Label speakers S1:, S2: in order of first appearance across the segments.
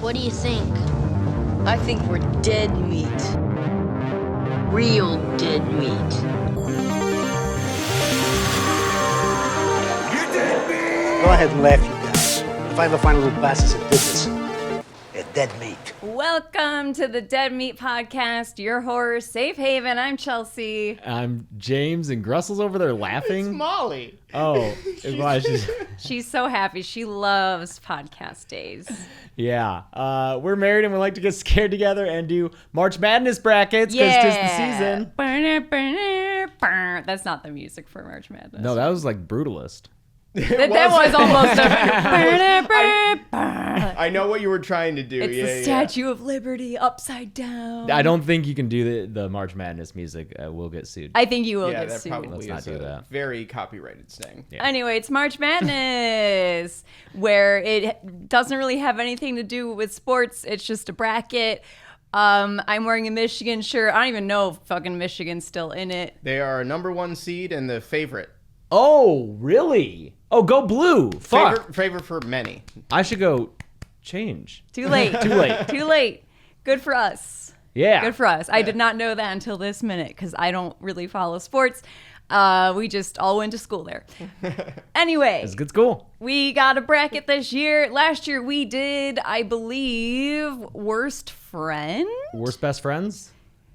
S1: What do you think?
S2: I think we're dead meat. Real dead meat.
S3: You dead meat!
S4: Go ahead and laugh, you guys. If I ever find a little bastards that did this, they're dead meat.
S5: Welcome to the Dead Meat Podcast, your horror safe haven. I'm Chelsea.
S6: I'm James, and Grussel's over there laughing.
S7: It's Molly.
S6: Oh,
S5: She's so happy. She loves podcast days.
S6: Yeah. We're married and we like to get scared together and do March Madness brackets because it's the season.
S5: That's not the music for March Madness.
S6: No, that was like Brutalist.
S5: That was almost
S7: I know what you were trying to do.
S5: It's the Statue of Liberty upside down.
S6: I don't think you can do the March Madness music. We'll get sued.
S5: I think you will
S7: Yeah,
S5: get
S7: that
S5: sued.
S7: probably
S6: Let's
S7: is
S6: not do
S7: a
S6: that.
S7: very copyrighted thing.
S6: Yeah.
S5: Anyway, it's March Madness, where it doesn't really have anything to do with sports. It's just a bracket. I'm wearing a Michigan shirt. I don't even know if fucking Michigan's still in it.
S7: They are a #1 seed and the favorite.
S6: Oh, really? Oh, go blue. Fuck.
S7: Favorite for many.
S6: I should go change.
S5: Too late.
S6: Too late.
S5: Too late. Good for us.
S6: Yeah.
S5: Good for us. I did not know that until this minute because I don't really follow sports. We just all went to school there. Anyway.
S6: It's a good school.
S5: We got a bracket this year. Last year we did, I believe, worst friend.
S6: Worst best friends?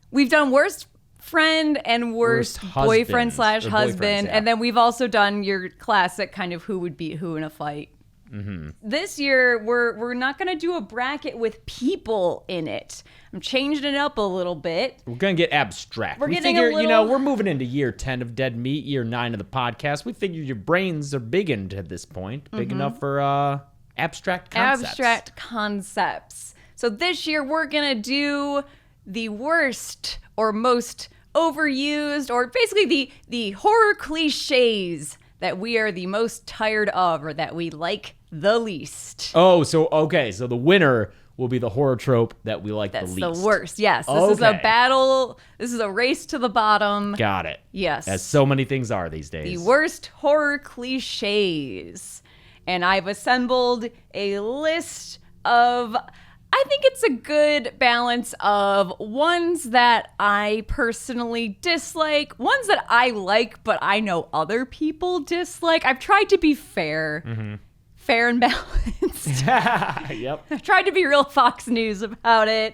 S5: We've done worst friend and worst boyfriend / husband.
S6: Yeah.
S5: And then we've also done your classic kind of who would beat who in a fight. Mm-hmm. This year, we're not going to do a bracket with people in it. I'm changing it up a little bit.
S6: We're going to get abstract.
S5: We're
S6: we
S5: getting
S6: figure,
S5: a little...
S6: we're moving into year 10 of Dead Meat, year 9 of the podcast. We figure your brains are big into this point. Big enough for abstract concepts.
S5: Abstract concepts. So this year, we're going to do the worst or most overused, or basically the horror cliches that we are the most tired of or that we like the least.
S6: Oh, so okay. So the winner will be the horror trope that we like the least.
S5: That's the worst. Yes. This is a battle. This is a race to the bottom.
S6: Got it.
S5: Yes.
S6: As so many things are these days.
S5: The worst horror cliches. And I've assembled a list of... I think it's a good balance of ones that I personally dislike, ones that I like, but I know other people dislike. I've tried to be fair. Fair and balanced.
S6: Yep.
S5: I've tried to be real Fox News about it.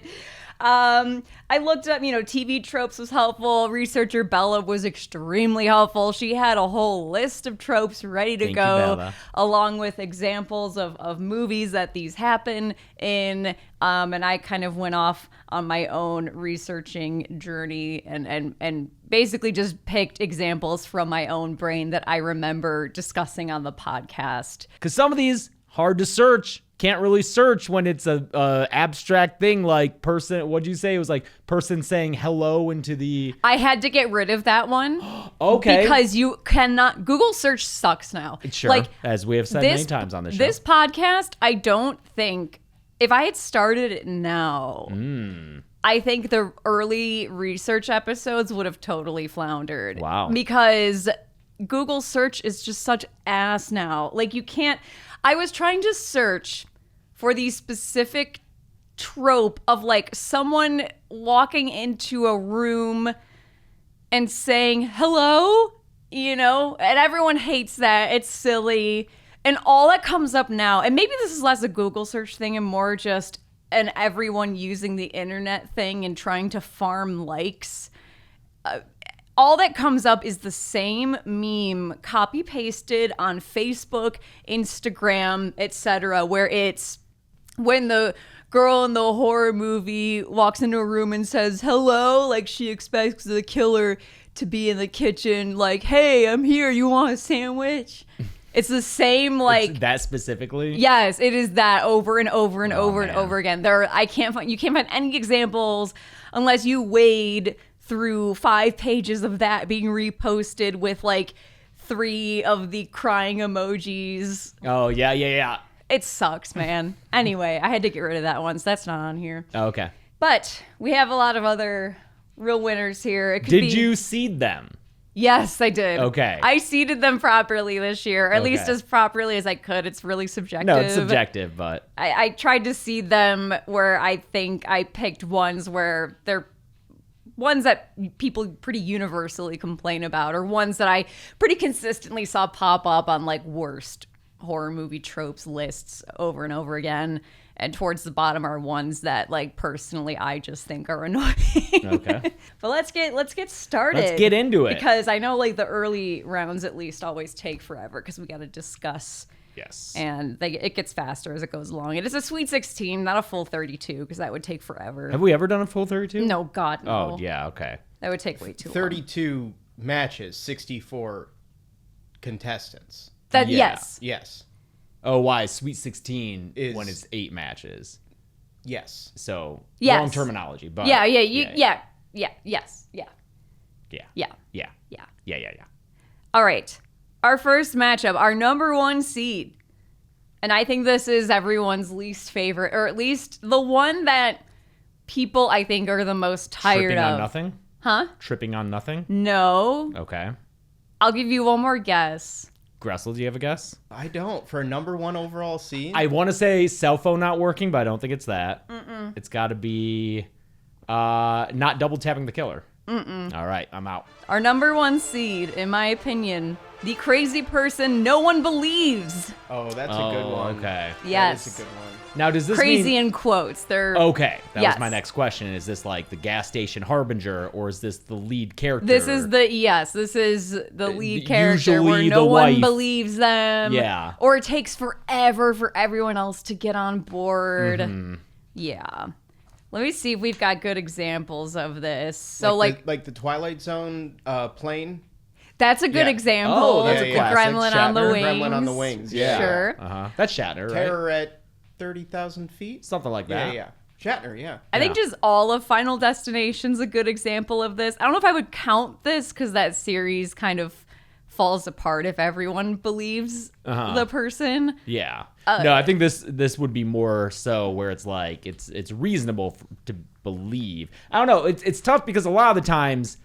S5: I looked up, TV tropes was helpful. Researcher Bella was extremely helpful. She had a whole list of tropes ready to
S6: Thank
S5: go,
S6: you, Bella.
S5: along with examples of movies that these happen in. And I kind of went off on my own researching journey and basically just picked examples from my own brain that I remember discussing on the podcast.
S6: Because some of these hard to search. Can't really search when it's a abstract thing like person. What'd you say? It was like person saying hello into the.
S5: I had to get rid of that one.
S6: Okay.
S5: Because you cannot. Google search sucks now.
S6: Sure. As we have said many times on the show.
S5: This podcast, I don't think. If I had started it now, I think the early research episodes would have totally floundered.
S6: Wow.
S5: Because Google search is just such ass now. Like you can't. I was trying to search for the specific trope of like someone walking into a room and saying hello, and everyone hates that. It's silly. And all that comes up now, and maybe this is less a Google search thing and more just an everyone using the internet thing and trying to farm likes. All that comes up is the same meme copy pasted on Facebook, Instagram, etc., where it's when the girl in the horror movie walks into a room and says hello, like she expects the killer to be in the kitchen, like, hey, I'm here, you want a sandwich? It's the same, like...
S6: It's that specifically?
S5: Yes, it is that over and over and over
S6: man.
S5: and over again. You can't find any examples unless you wade through 5 pages of that being reposted with like 3 of the crying emojis.
S6: Oh, yeah.
S5: It sucks, man. Anyway, I had to get rid of that one, so that's not on here.
S6: Oh, okay.
S5: But we have a lot of other real winners here.
S6: Did you seed them?
S5: Yes, I did.
S6: Okay.
S5: I seeded them properly this year, or at least
S6: Okay.
S5: as properly as I could. It's really subjective.
S6: No, it's subjective, but
S5: I tried to seed them where I think I picked ones where they're ones that people pretty universally complain about, or ones that I pretty consistently saw pop up on like worst horror movie tropes lists over and over again. And towards the bottom are ones that, like, personally I just think are annoying.
S6: Okay.
S5: But let's get started.
S6: Let's get into it.
S5: Because I know, like, the early rounds at least always take forever because we got to discuss.
S6: yes.
S5: And it gets faster as it goes along. It is a Sweet 16, not a full 32, because that would take forever.
S6: Have we ever done a full 32?
S5: No, God, no.
S6: Oh, yeah, okay.
S5: That would take way too long.
S7: 32 matches, 64 contestants.
S5: That,
S6: Yeah.
S5: yes.
S7: Yes.
S6: Oh, why? Sweet 16
S7: Is-
S6: when it's 8 matches.
S7: Yes.
S6: So,
S5: Yes.
S6: wrong terminology, but
S5: Yes. Yeah.
S6: Yeah.
S5: Yeah.
S6: Yeah.
S5: All right. Our first matchup, our number 1 seed. And I think this is everyone's least favorite, or at least the one that people I think are the most tired
S6: Tripping
S5: of.
S6: on nothing?
S5: Huh?
S6: Tripping on nothing?
S5: No.
S6: Okay.
S5: I'll give you one more guess.
S6: Gressel, do you have a guess?
S7: I don't. For a number 1 overall seed?
S6: I want to say cell phone not working, but I don't think it's that. It's got to be not double tapping the killer. All right, I'm out.
S5: Our number 1 seed, in my opinion, the crazy person no one believes.
S7: Oh, that's a good one.
S6: Okay.
S5: Yes.
S7: That is a good one.
S6: Now, does this
S5: Crazy
S6: mean...
S5: in quotes. They're
S6: Okay, that
S5: Yes.
S6: was my next question. Is this like the gas station harbinger, or is this the lead character?
S5: This is the lead character where
S6: usually
S5: no
S6: the
S5: one
S6: wife.
S5: believes them.
S6: Yeah.
S5: Or it takes forever for everyone else to get on board.
S6: Mm-hmm.
S5: Yeah. Let me see if we've got good examples of this. So
S7: like the Twilight Zone plane.
S5: that's a good
S7: Yeah.
S5: example.
S6: Oh, that's a
S5: the
S6: classic.
S5: Gremlin on the
S7: Shatner,
S5: wings.
S7: Gremlin on the wings, yeah.
S5: Sure.
S6: That's Shatner, right?
S7: Terror at 30,000 feet?
S6: Something like
S7: Yeah,
S6: that.
S7: yeah. Shatner, yeah.
S5: I think just all of Final Destination's a good example of this. I don't know if I would count this because that series kind of falls apart if everyone believes the person.
S6: Yeah. No, I think this would be more so where it's like it's reasonable to believe. I don't know. It's tough because a lot of the times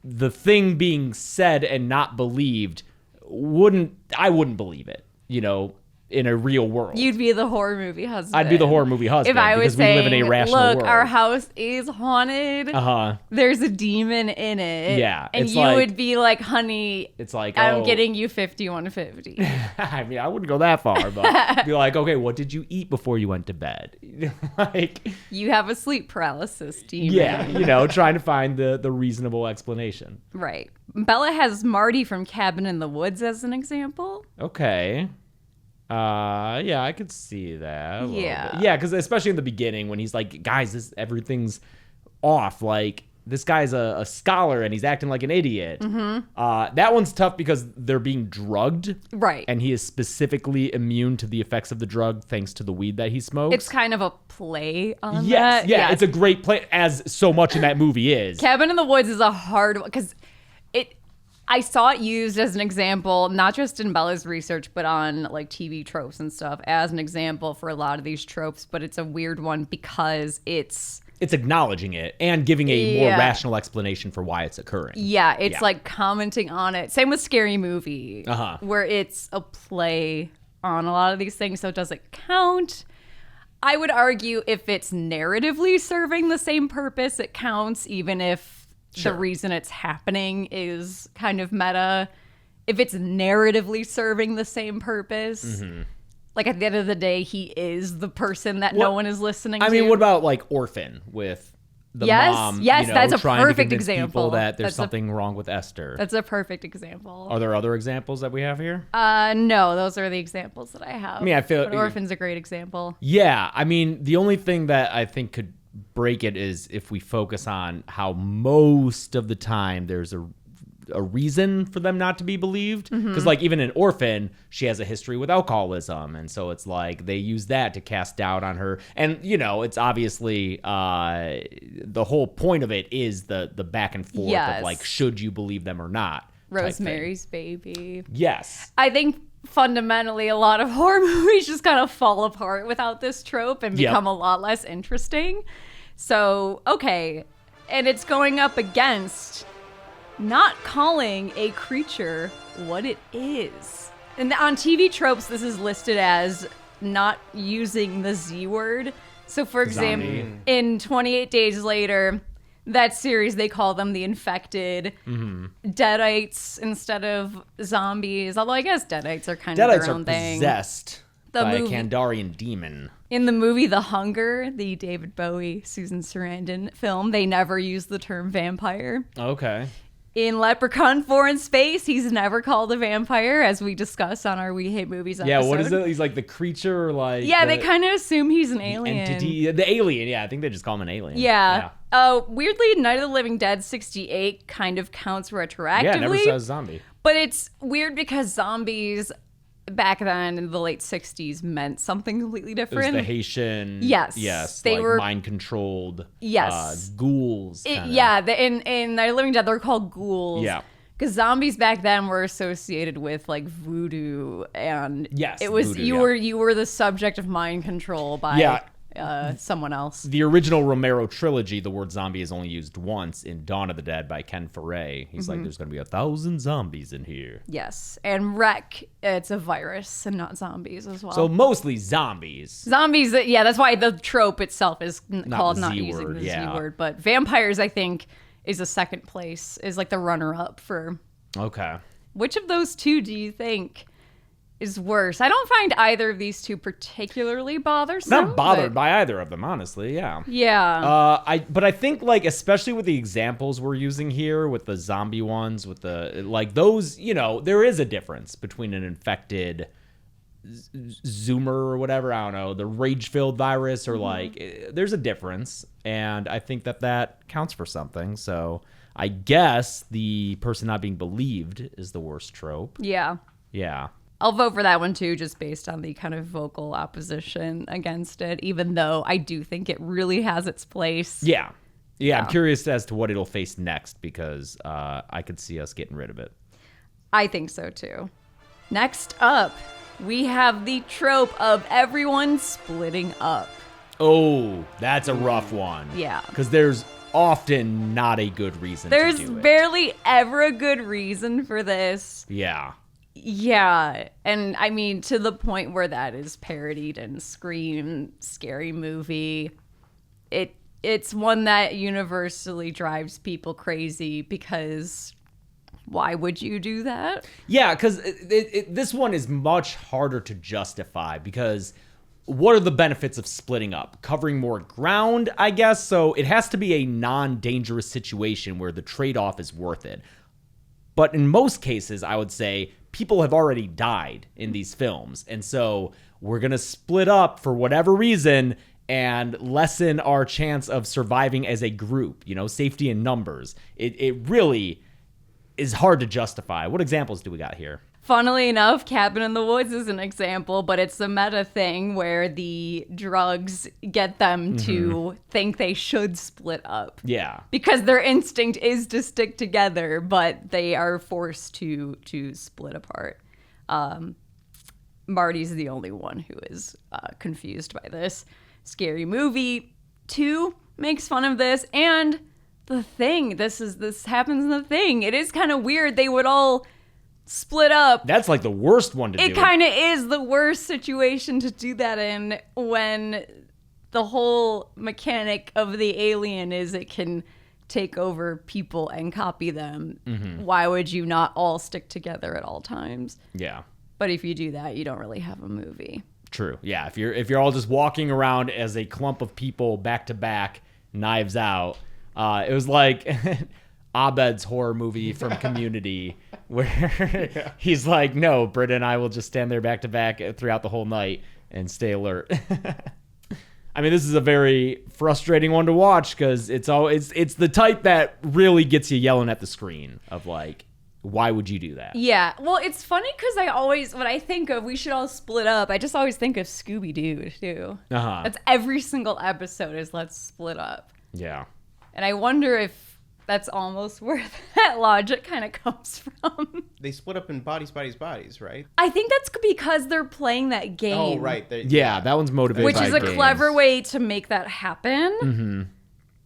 S6: the thing being said and not believed I wouldn't believe it. You know, in a real world.
S5: You'd be the horror movie husband.
S6: I'd be the horror movie husband
S5: If I was
S6: because we live in
S5: saying,
S6: a rational
S5: look,
S6: world.
S5: our house is haunted. There's a demon in it.
S6: Yeah,
S5: And
S6: it's
S5: you
S6: like-
S5: would be like, honey,
S6: It's like
S5: I'm getting you 5150.
S6: I mean, I wouldn't go that far, but be like, okay, what did you eat before you went to bed? Like,
S5: You have a sleep paralysis demon.
S6: yeah, you know, trying to find the reasonable explanation.
S5: Right. Bella has Marty from Cabin in the Woods as an example.
S6: Okay. Yeah, I could see that. a little
S5: Yeah.
S6: bit. Yeah, because especially in the beginning when he's like, guys, everything's off. Like, this guy's a scholar and he's acting like an idiot. That one's tough because they're being drugged.
S5: Right.
S6: And he is specifically immune to the effects of the drug thanks to the weed that he smokes.
S5: It's kind of a play on
S6: Yes,
S5: that.
S6: yeah, it's a great play, as so much in that movie is.
S5: Cabin in the Woods is a hard one because I saw it used as an example, not just in Bella's research, but on like TV tropes and stuff as an example for a lot of these tropes. But it's a weird one because it's
S6: acknowledging it and giving a more
S5: Yeah.
S6: rational explanation for why it's occurring.
S5: it's like commenting on it. Same with Scary Movie, where it's a play on a lot of these things. So does it count? I would argue if it's narratively serving the same purpose, it counts, even if
S6: Sure.
S5: the reason it's happening is kind of meta. If it's narratively serving the same purpose, like at the end of the day, he is the person that no
S6: What-
S5: one is listening to.
S6: I mean, what about like Orphan with the
S5: Yes,
S6: mom?
S5: yes,
S6: you know,
S5: that's a
S6: trying to
S5: perfect
S6: convince
S5: example.
S6: people that there's
S5: That's
S6: something wrong with Esther.
S5: That's a perfect example.
S6: Are there other examples that we have here?
S5: No, those are the examples that I have.
S6: I mean, I feel-
S5: but Orphan's a great example.
S6: Yeah, I mean, the only thing that I think could break it is if we focus on how most of the time there's a reason for them not to be believed. Because like even in Orphan, she has a history with alcoholism, and so it's like they use that to cast doubt on her. And you know, it's obviously the whole point of it is the back and forth
S5: Yes.
S6: of like, should you believe them or not? type thing.
S5: Rosemary's Baby.
S6: Yes.
S5: I think fundamentally a lot of horror movies just kind of fall apart without this trope and
S6: Yep.
S5: become a lot less interesting. So, okay. And it's going up against not calling a creature what it is. And on TV tropes, this is listed as not using the Z word. So, for example,
S6: Zombie.
S5: in 28 Days Later, that series, they call them the infected deadites instead of zombies. Although I guess deadites are kind of
S6: Deadites
S5: their
S6: are
S5: own thing.
S6: possessed
S5: The
S6: by
S5: movie-
S6: a Kandarian demon.
S5: In the movie The Hunger, the David Bowie, Susan Sarandon film, they never use the term vampire.
S6: Okay.
S5: In Leprechaun 4 in Space, he's never called a vampire, as we discuss on our We Hate Movies episode.
S6: Yeah, what is it? He's like the creature, or like
S5: Yeah,
S6: the
S5: they kind of assume he's an alien.
S6: entity, the alien. Yeah, I think they just call him an alien.
S5: Yeah. Weirdly, Night of the Living Dead 68 kind of counts retroactively.
S6: Yeah, it never says zombie.
S5: But it's weird because zombies back then in the late 60s meant something completely
S6: It was
S5: different.
S6: the Haitian.
S5: Yes.
S6: Yes.
S5: They
S6: like
S5: were-
S6: mind controlled.
S5: Yes.
S6: Ghouls. kinda.
S5: In Night of the Living Dead, they're called ghouls.
S6: Yeah.
S5: Because zombies back then were associated with like voodoo, and
S6: Yes,
S5: it was
S6: voodoo,
S5: you were the subject of mind control by someone else.
S6: The original Romero trilogy, the word zombie is only used once in Dawn of the Dead by Ken Foray. He's
S5: Mm-hmm.
S6: like, there's going to be 1,000 zombies in here.
S5: Yes, and Wreck, it's a virus and not zombies as well.
S6: So mostly zombies.
S5: Zombies, yeah, that's why the trope itself is called
S6: the
S5: not
S6: Z
S5: using
S6: word,
S5: the Z
S6: yeah.
S5: word. But vampires, I think, is a second place, is like the runner-up for...
S6: Okay.
S5: Which of those two do you think is worse? I don't find either of these two particularly bothersome.
S6: Not bothered
S5: but-
S6: by either of them, honestly. Yeah.
S5: Yeah.
S6: But I think like especially with the examples we're using here with the zombie ones with the like those, there is a difference between an infected zoomer or whatever, I don't know, the rage-filled virus or like there's a difference, and I think that counts for something. So I guess the person not being believed is the worst trope.
S5: yeah.
S6: Yeah.
S5: I'll vote for that one too, just based on the kind of vocal opposition against it, even though I do think it really has its place.
S6: Yeah. Yeah, I'm curious as to what it'll face next because I could see us getting rid of it.
S5: I think so too. Next up, we have the trope of everyone splitting up.
S6: Oh, that's a rough one.
S5: Yeah.
S6: Because there's often not a good reason
S5: There's
S6: to do it.
S5: barely ever a good reason for this.
S6: Yeah.
S5: Yeah, and I mean to the point where that is parodied in Scream, Scary Movie. It's one that universally drives people crazy because why would you do that?
S6: Yeah, because this one is much harder to justify because what are the benefits of splitting up? Covering more ground, I guess. So it has to be a non-dangerous situation where the trade-off is worth it. But in most cases, I would say people have already died in these films. And so we're going to split up for whatever reason and lessen our chance of surviving as a group, safety in numbers. It really is hard to justify. What examples do we got here?
S5: Funnily enough, Cabin in the Woods is an example, but it's a meta thing where the drugs get them to think they should split up.
S6: Yeah.
S5: Because their instinct is to stick together, but they are forced to split apart. Marty's the only one who is confused by this. Scary Movie 2 makes fun of this, and The Thing. This happens in The Thing. It is kind of weird. They would all split up.
S6: That's like the worst one to do.
S5: It kind of is the worst situation to do that in when the whole mechanic of the alien is it can take over people and copy them. Why would you not all stick together at all times?
S6: Yeah.
S5: But if you do that, you don't really have a movie.
S6: True. Yeah. If you're all just walking around as a clump of people back to back, knives out, it was like Abed's horror movie from Community where he's like, no, Britta and I will just stand there back to back throughout the whole night and stay alert. I mean, this is a very frustrating one to watch because it's the type that really gets you yelling at the screen of like, why would you do that?
S5: Yeah. Well, it's funny because when I think of we should all split up, I just always think of Scooby-Doo too.
S6: Uh-huh.
S5: That's every single episode is let's split up.
S6: Yeah.
S5: And I wonder if that's almost where that logic kind of comes from.
S7: They split up in bodies, right?
S5: I think that's because they're playing that game.
S7: Oh, right.
S6: Yeah, that one's motivated
S5: Which
S6: by
S5: is a
S6: games.
S5: clever way to make that happen.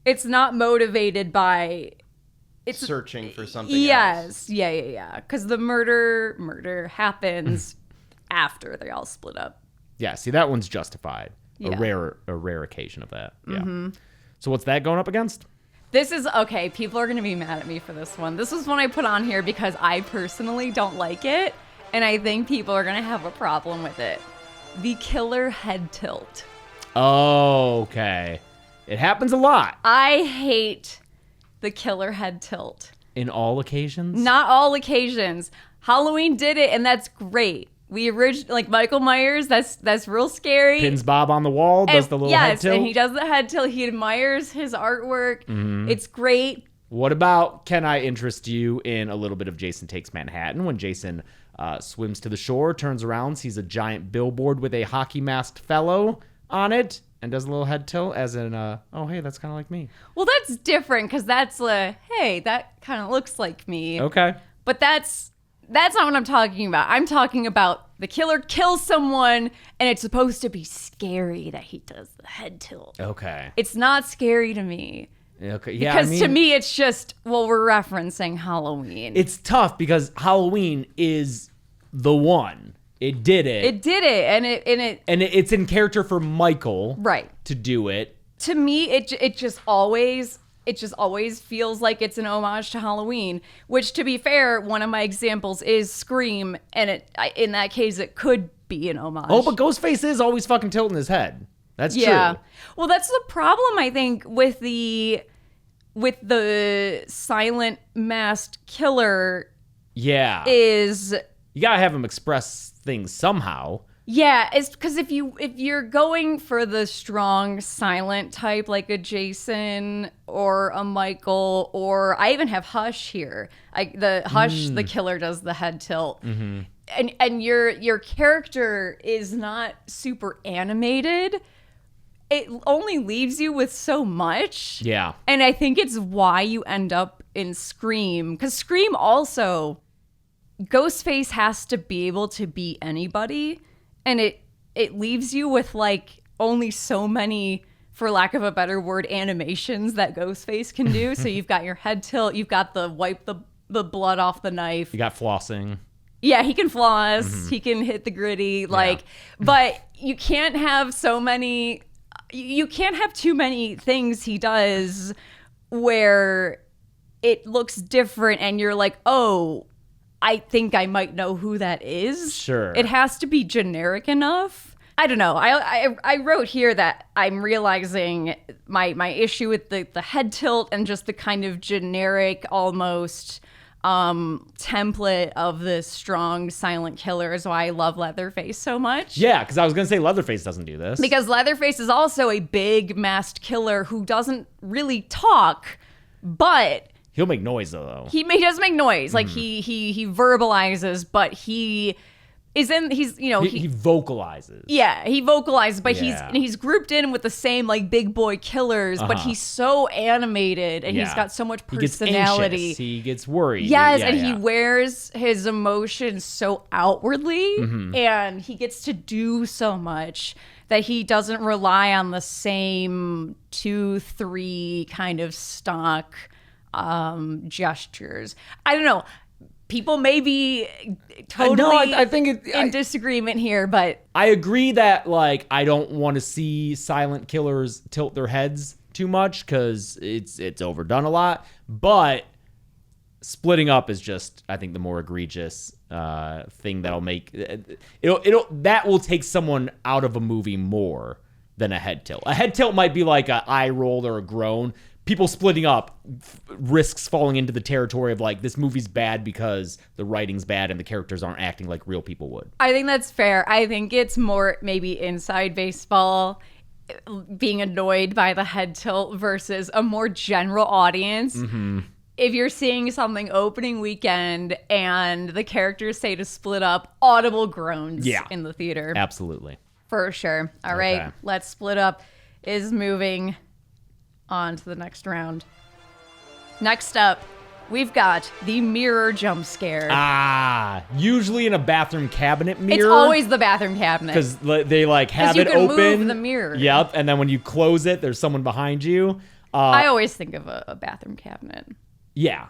S5: It's not motivated by...
S7: searching for something
S5: yes.
S7: else.
S5: Yeah. Because the murder happens after they all split up.
S6: Yeah, see, that one's justified.
S5: Yeah.
S6: A rare occasion of that. Yeah. So what's that going up against?
S5: This is, okay, people are going to be mad at me for this one. This was one I put on here because I personally don't like it, and I think people are going to have a problem with it. The killer head tilt.
S6: Oh, okay. It happens a lot.
S5: I hate the killer head tilt.
S6: In all occasions?
S5: Not all occasions. Halloween did it, and that's great. We originally, like Michael Myers, that's real scary.
S6: Pins Bob on the wall, does the little head tilt.
S5: Yes, and he does the head tilt. He admires his artwork. It's great.
S6: What about, can I interest you in a little bit of Jason Takes Manhattan, when Jason swims to the shore, turns around, sees a giant billboard with a hockey masked fellow on it, and does a little head tilt as in, oh, hey, that's kind of like me.
S5: Well, that's different because that's hey, that kind of looks like me.
S6: Okay.
S5: But that's not what I'm talking about. I'm talking about the killer kills someone and it's supposed to be scary that he does the head tilt.
S6: Okay.
S5: It's not scary to me.
S6: Okay. Yeah.
S5: Because to me, it's just, well, we're referencing Halloween.
S6: It's tough because Halloween is the one. It did it.
S5: It did it, and
S6: it's in character for Michael,
S5: right,
S6: to do it.
S5: To me, it just always feels like it's an homage to Halloween. Which, to be fair, one of my examples is Scream, and in that case, it could be an homage.
S6: Oh, but Ghostface is always fucking tilting his head. That's true.
S5: Well, that's the problem, I think, with the silent masked killer.
S6: Yeah.
S5: Is
S6: you gotta have him express things somehow.
S5: Yeah, it's because if you're going for the strong silent type, like a Jason or a Michael, or I even have Hush here. The killer does the head tilt, and your character is not super animated. It only leaves you with so much.
S6: Yeah,
S5: and I think it's why you end up in Scream, because Scream also, Ghostface has to be able to be anybody, and it leaves you with like only so many, for lack of a better word, animations that Ghostface can do. So you've got your head tilt, you've got the wipe the blood off the knife.
S6: You got flossing.
S5: Yeah, he can floss, he can hit the gritty, but you can't have you can't have too many things he does where it looks different and you're like, oh, I think I might know who that is.
S6: Sure.
S5: It has to be generic enough. I don't know. I wrote here that I'm realizing my issue with the head tilt and just the kind of generic almost template of this strong silent killer is why I love Leatherface so much.
S6: Yeah, because I was going to say Leatherface doesn't do this.
S5: Because Leatherface is also a big masked killer who doesn't really talk, but
S6: he'll make noise though.
S5: He does make noise. Like he verbalizes, but he
S6: vocalizes.
S5: Yeah, he vocalizes, but he's grouped in with the same like big boy killers, but he's so animated and he's got so much personality.
S6: He gets anxious, he gets worried.
S5: Yes, he wears his emotions so outwardly, and he gets to do so much that he doesn't rely on the same 2-3 kind of stock gestures. I don't know. People may be totally
S6: I think
S5: in disagreement here, but
S6: I agree that like I don't want to see silent killers tilt their heads too much because it's overdone a lot. But splitting up is just, I think, the more egregious thing that'll make that will take someone out of a movie more than a head tilt. A head tilt might be like an eye roll or a groan. People splitting up risks falling into the territory of like, this movie's bad because the writing's bad and the characters aren't acting like real people would.
S5: I think that's fair. I think it's more maybe inside baseball being annoyed by the head tilt versus a more general audience. If you're seeing something opening weekend and the characters say to split up, audible groans in the theater.
S6: Absolutely.
S5: For sure. All right, let's split up is moving on to the next round. Next up, we've got the mirror jump scare.
S6: Usually in a bathroom cabinet mirror.
S5: It's always the bathroom cabinet.
S6: Because they like have it
S5: you can
S6: open.
S5: move the mirror.
S6: Yep, and then when you close it, there's someone behind you.
S5: I always think of a bathroom cabinet.
S6: Yeah.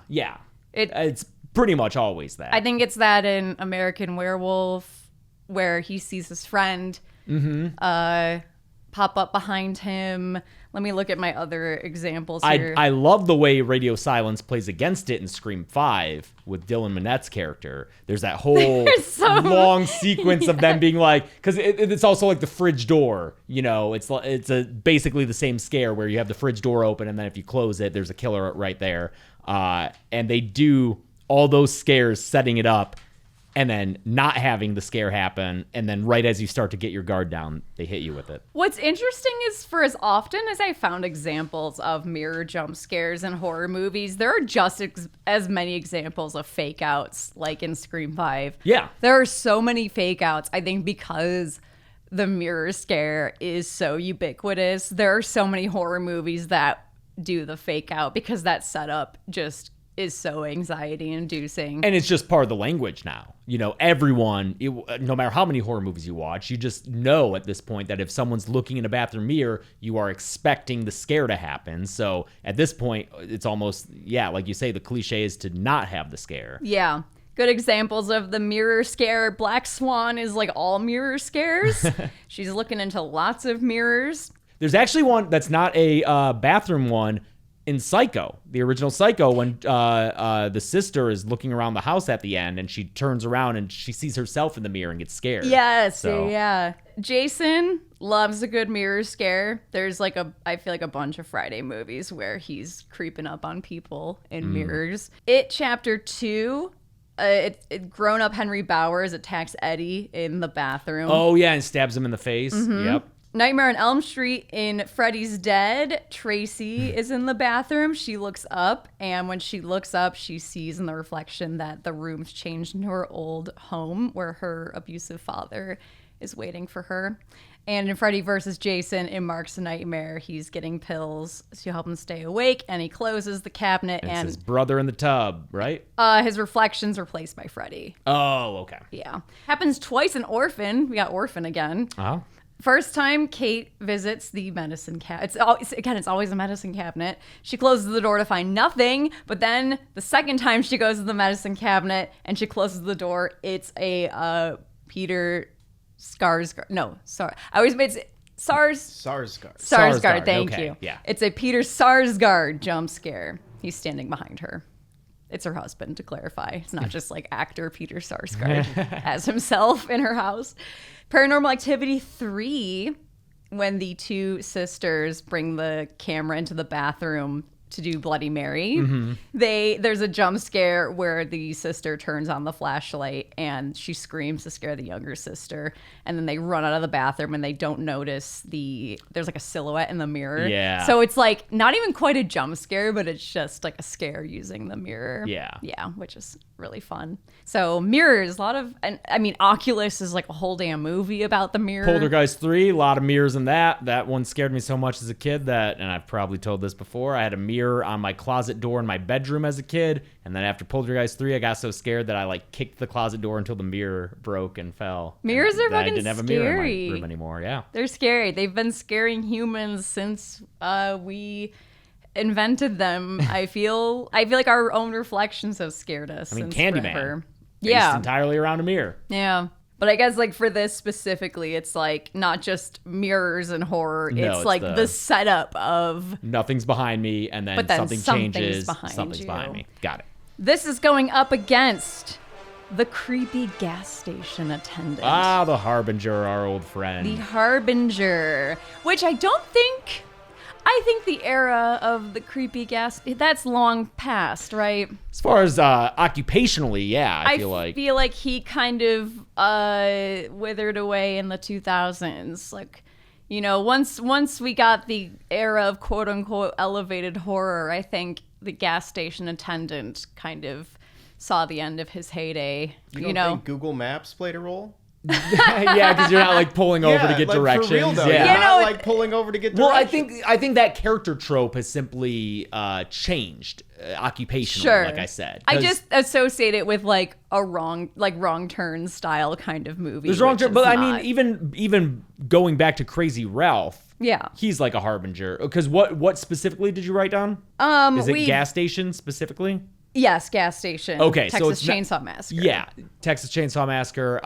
S6: It's pretty much always that.
S5: I think it's that in American Werewolf where he sees his friend pop up behind him. Let me look at my other examples here.
S6: I love the way radio silence plays against it in Scream 5 with Dylan Minnette's character. There's that whole long sequence of them being like, because it's also like the fridge door, you know, it's basically the same scare where you have the fridge door open and then if you close it, there's a killer right there. And they do all those scares setting it up and then not having the scare happen, and then right as you start to get your guard down, they hit you with it.
S5: What's interesting is for as often as I found examples of mirror jump scares in horror movies, there are just as many examples of fake outs, like in Scream 5.
S6: Yeah.
S5: There are so many fake outs, I think, because the mirror scare is so ubiquitous. There are so many horror movies that do the fake out because that setup just is so anxiety inducing.
S6: And it's just part of the language now. You know, everyone, no matter how many horror movies you watch, you just know at this point that if someone's looking in a bathroom mirror, you are expecting the scare to happen. So at this point, it's almost, like you say, the cliche is to not have the scare.
S5: Yeah. Good examples of the mirror scare. Black Swan is like all mirror scares. She's looking into lots of mirrors.
S6: There's actually one that's not a bathroom one in Psycho, the original Psycho, when the sister is looking around the house at the end and she turns around and she sees herself in the mirror and gets scared.
S5: Yes, yeah. Jason loves a good mirror scare. There's I feel like a bunch of Friday movies where he's creeping up on people in mirrors. It Chapter 2, grown-up Henry Bowers attacks Eddie in the bathroom.
S6: Oh, yeah, and stabs him in the face. Mm-hmm. Yep.
S5: Nightmare on Elm Street in Freddy's Dead, Tracy is in the bathroom. She looks up, and when she looks up, she sees in the reflection that the room's changed into her old home where her abusive father is waiting for her. And in Freddy vs. Jason, in Mark's nightmare, he's getting pills to help him stay awake, and he closes the cabinet.
S6: And it's his brother in the tub, right?
S5: His reflection's replaced by Freddy.
S6: Oh, okay.
S5: Yeah. Happens twice in Orphan. We got Orphan again.
S6: Uh-huh.
S5: First time Kate visits the medicine cabinet. It's always a medicine cabinet. She closes the door to find nothing, but then the second time she goes to the medicine cabinet and she closes the door, it's a Peter Skarsgård. No, sorry. I always made
S7: Sarsgaard.
S5: Sarsgaard, thank
S6: okay,
S5: you.
S6: Yeah.
S5: It's a Peter Sarsgaard jump scare. He's standing behind her. It's her husband, to clarify. It's not just like actor Peter Sarsgaard as himself in her house. Paranormal Activity 3, when the two sisters bring the camera into the bathroom to do Bloody Mary, there's a jump scare where the sister turns on the flashlight and she screams to scare the younger sister, and then they run out of the bathroom and they don't notice there's like a silhouette in the mirror.
S6: Yeah.
S5: So it's like not even quite a jump scare, but it's just like a scare using the mirror. Yeah, which is really fun. So mirrors, a lot of, and I mean, Oculus is like a whole damn movie about the mirror.
S6: Poltergeist 3, a lot of mirrors in that. That one scared me so much as a kid that, and I've probably told this before, I had a mirror on my closet door in my bedroom as a kid, and then after Poltergeist 3, I got so scared that I kicked the closet door until the mirror broke and fell.
S5: Mirrors are fucking
S6: I didn't have a mirror
S5: scary.
S6: in my room anymore. Yeah,
S5: They're scary. They've been scaring humans since we invented them. I feel like our own reflections have scared us.
S6: I mean,
S5: since
S6: Candyman.
S5: forever.
S6: Based entirely around a mirror.
S5: Yeah. But I guess for this specifically, it's not just mirrors and horror.
S6: No,
S5: it's the setup of
S6: nothing's behind me, and then,
S5: but then
S6: something changes.
S5: Something's
S6: behind me. Got it.
S5: This is going up against the creepy gas station attendant.
S6: Ah, the Harbinger, our old friend.
S5: The Harbinger, which I think the era of the creepy that's long past, right?
S6: As far as occupationally, yeah, I feel like
S5: he kind of withered away in the 2000s. Once we got the era of quote unquote elevated horror, I think the gas station attendant kind of saw the end of his heyday.
S7: You don't think Google Maps played a role?
S6: Yeah, because you're not pulling over to get directions.
S7: For real, though.
S6: Yeah.
S7: You're not pulling over to get directions.
S6: Well, I think that character trope has simply changed occupationally,
S5: sure.
S6: like I said.
S5: I just associate it with a wrong turn style kind of movie.
S6: There's wrong turn, but I mean, even going back to Crazy Ralph,
S5: Yeah.
S6: He's like a harbinger. Because what specifically did you write down? Is it gas station specifically?
S5: Yes, gas station.
S6: Okay, so
S5: Texas
S6: it's not-
S5: Chainsaw Massacre.
S6: Yeah, Texas Chainsaw Massacre.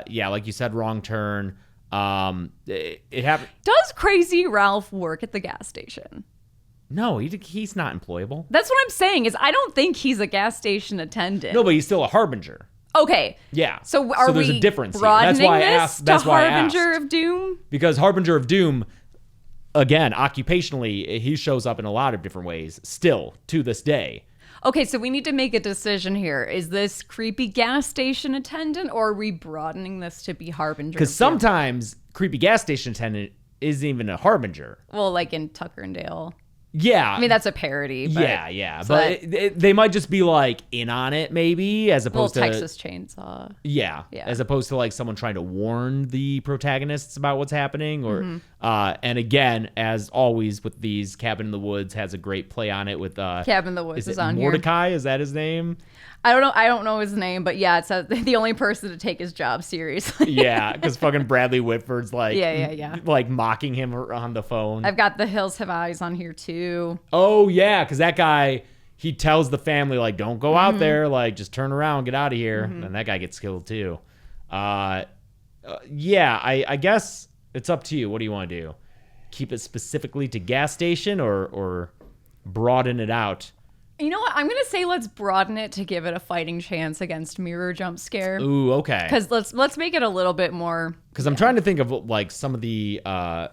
S6: Yeah, like you said, wrong turn. It happened.
S5: Does Crazy Ralph work at the gas station?
S6: No, he's not employable.
S5: That's what I'm saying. Is I don't think he's a gas station attendant.
S6: No, but he's still a harbinger.
S5: Okay.
S6: Yeah.
S5: So are
S6: there's
S5: we
S6: a difference here.
S5: broadening
S6: That's why I
S5: this
S6: asked.
S5: to
S6: That's why I
S5: Harbinger
S6: asked.
S5: of Doom?
S6: Because Harbinger of Doom, again, occupationally, he shows up in a lot of different ways. Still to this day.
S5: Okay, so we need to make a decision here. Is this creepy gas station attendant, or are we broadening this to be Harbinger?
S6: Because
S5: of Doom?
S6: sometimes creepy gas station attendant isn't even a harbinger.
S5: Well, like in Tucker and Dale.
S6: Yeah.
S5: I mean, that's a parody. But
S6: Yeah.
S5: so
S6: But they might just be like in on it, maybe, as opposed to
S5: Texas Chainsaw.
S6: Yeah, as opposed to like someone trying to warn the protagonists about what's happening, or and again, as always with these, Cabin in the Woods has a great play on it with
S5: Cabin in the Woods is on
S6: Mordecai? Is that his name?
S5: I don't know his name, but yeah, it's the only person to take his job seriously.
S6: Yeah, because fucking Bradley Whitford's like
S5: Yeah.
S6: like mocking him on the phone.
S5: I've got The Hills Have Eyes on here too.
S6: Oh yeah, because that guy, he tells the family like, don't go out there, like just turn around, get out of here, and that guy gets killed too. Yeah, I guess it's up to you. What do you want to do? Keep it specifically to gas station or broaden it out?
S5: You know what? I'm gonna say let's broaden it to give it a fighting chance against mirror jump scare.
S6: Ooh, okay.
S5: Because let's make it a little bit more.
S6: Because I'm trying to think of like some of the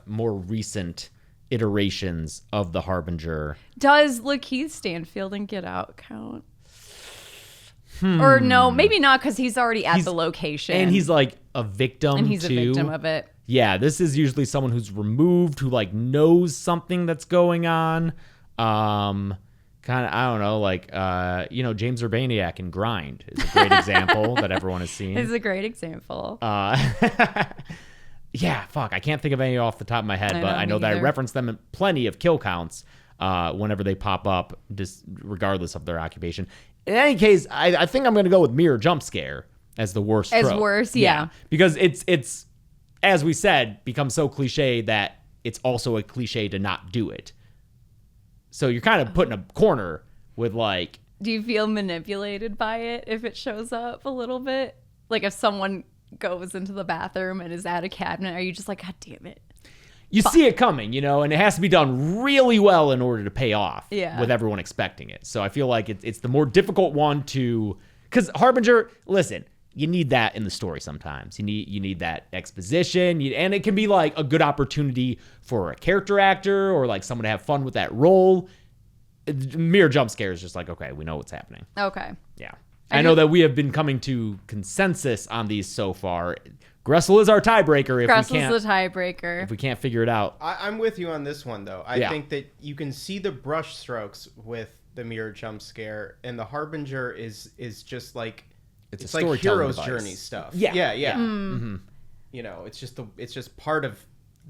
S6: more recent iterations of the Harbinger.
S5: Does Lakeith Stanfield in Get Out count? Or no, maybe not, because he's already at the location.
S6: And he's like a victim
S5: and he's
S6: too.
S5: a victim of it.
S6: Yeah, this is usually someone who's removed, who like knows something that's going on. Kind of, I don't know, like, James Urbaniak in Grind is a great example that everyone has seen.
S5: It's a great example.
S6: Yeah, fuck, I can't think of any off the top of my head, but I know that I
S5: either.
S6: reference them in plenty of kill counts whenever they pop up, just regardless of their occupation. In any case, I think I'm going to go with mirror jump scare as the worst trope.
S5: Worse, yeah.
S6: Because it's, as we said, becomes so cliche that it's also a cliche to not do it. So you're kind of put in a corner with like...
S5: Do you feel manipulated by it if it shows up a little bit? Like if someone goes into the bathroom and is at a cabinet, are you just like, God damn it?
S6: You see it coming, and it has to be done really well in order to pay off with everyone expecting it. So I feel like it's the more difficult one to... Because Harbinger, listen, you need that in the story sometimes. You need that exposition, and it can be like a good opportunity for a character actor or like someone to have fun with that role. Mere jump scare is just like, okay, we know what's happening.
S5: Okay.
S6: Yeah. I know that we have been coming to consensus on these so far. Gressel is our tiebreaker
S5: Gressel's the tiebreaker.
S6: if we can't figure it out.
S7: I'm with you on this one, though. I think that you can see the brush strokes with the mirror jump scare, and the Harbinger is just like... It's
S6: a
S7: like
S6: storytelling
S7: hero's
S6: device.
S7: journey stuff.
S6: Yeah.
S7: Mm-hmm. It's just part of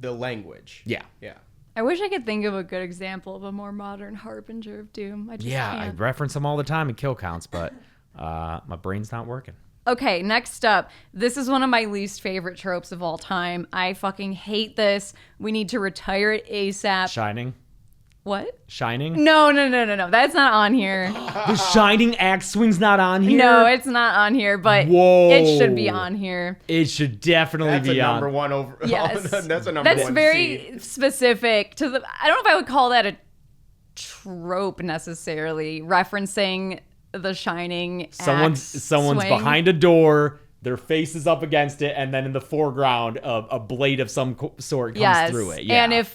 S7: the language.
S6: Yeah.
S5: I wish I could think of a good example of a more modern Harbinger of Doom. I just
S6: I
S5: can't.
S6: reference them all the time in kill counts, but my brain's not working.
S5: Okay, next up. This is one of my least favorite tropes of all time. I fucking hate this. We need to retire it ASAP.
S6: Shining?
S5: What?
S6: Shining?
S5: No. That's not on here.
S6: The Shining axe swing's not on here?
S5: No, it's not on here, but
S6: Whoa.
S5: it should be on here.
S6: It should definitely
S7: That's
S6: be
S7: a
S6: on.
S7: number one over.
S5: Yes.
S7: That's a number one.
S5: That's very specific to the... I don't know if I would call that a trope necessarily, referencing The Shining
S6: Someone's
S5: swing.
S6: behind a door, their face is up against it, and then in the foreground, a blade of some sort comes through it. Yeah.
S5: And